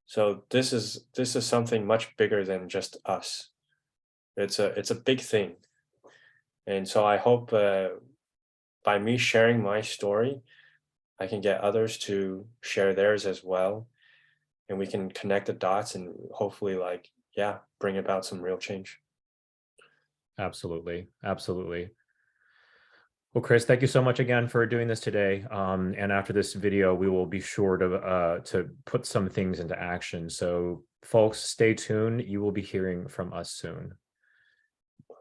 So this is something much bigger than just us. It's a big thing, and so I hope by me sharing my story, I can get others to share theirs as well, and we can connect the dots and hopefully, like, yeah, bring about some real change. Absolutely, absolutely. Well, Chris, thank you so much again for doing this today. And after this video, we will be sure to put some things into action. So, folks, stay tuned. You will be hearing from us soon.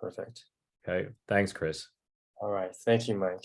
Perfect. Okay. Thanks, Chris. All right. Thank you, Mike.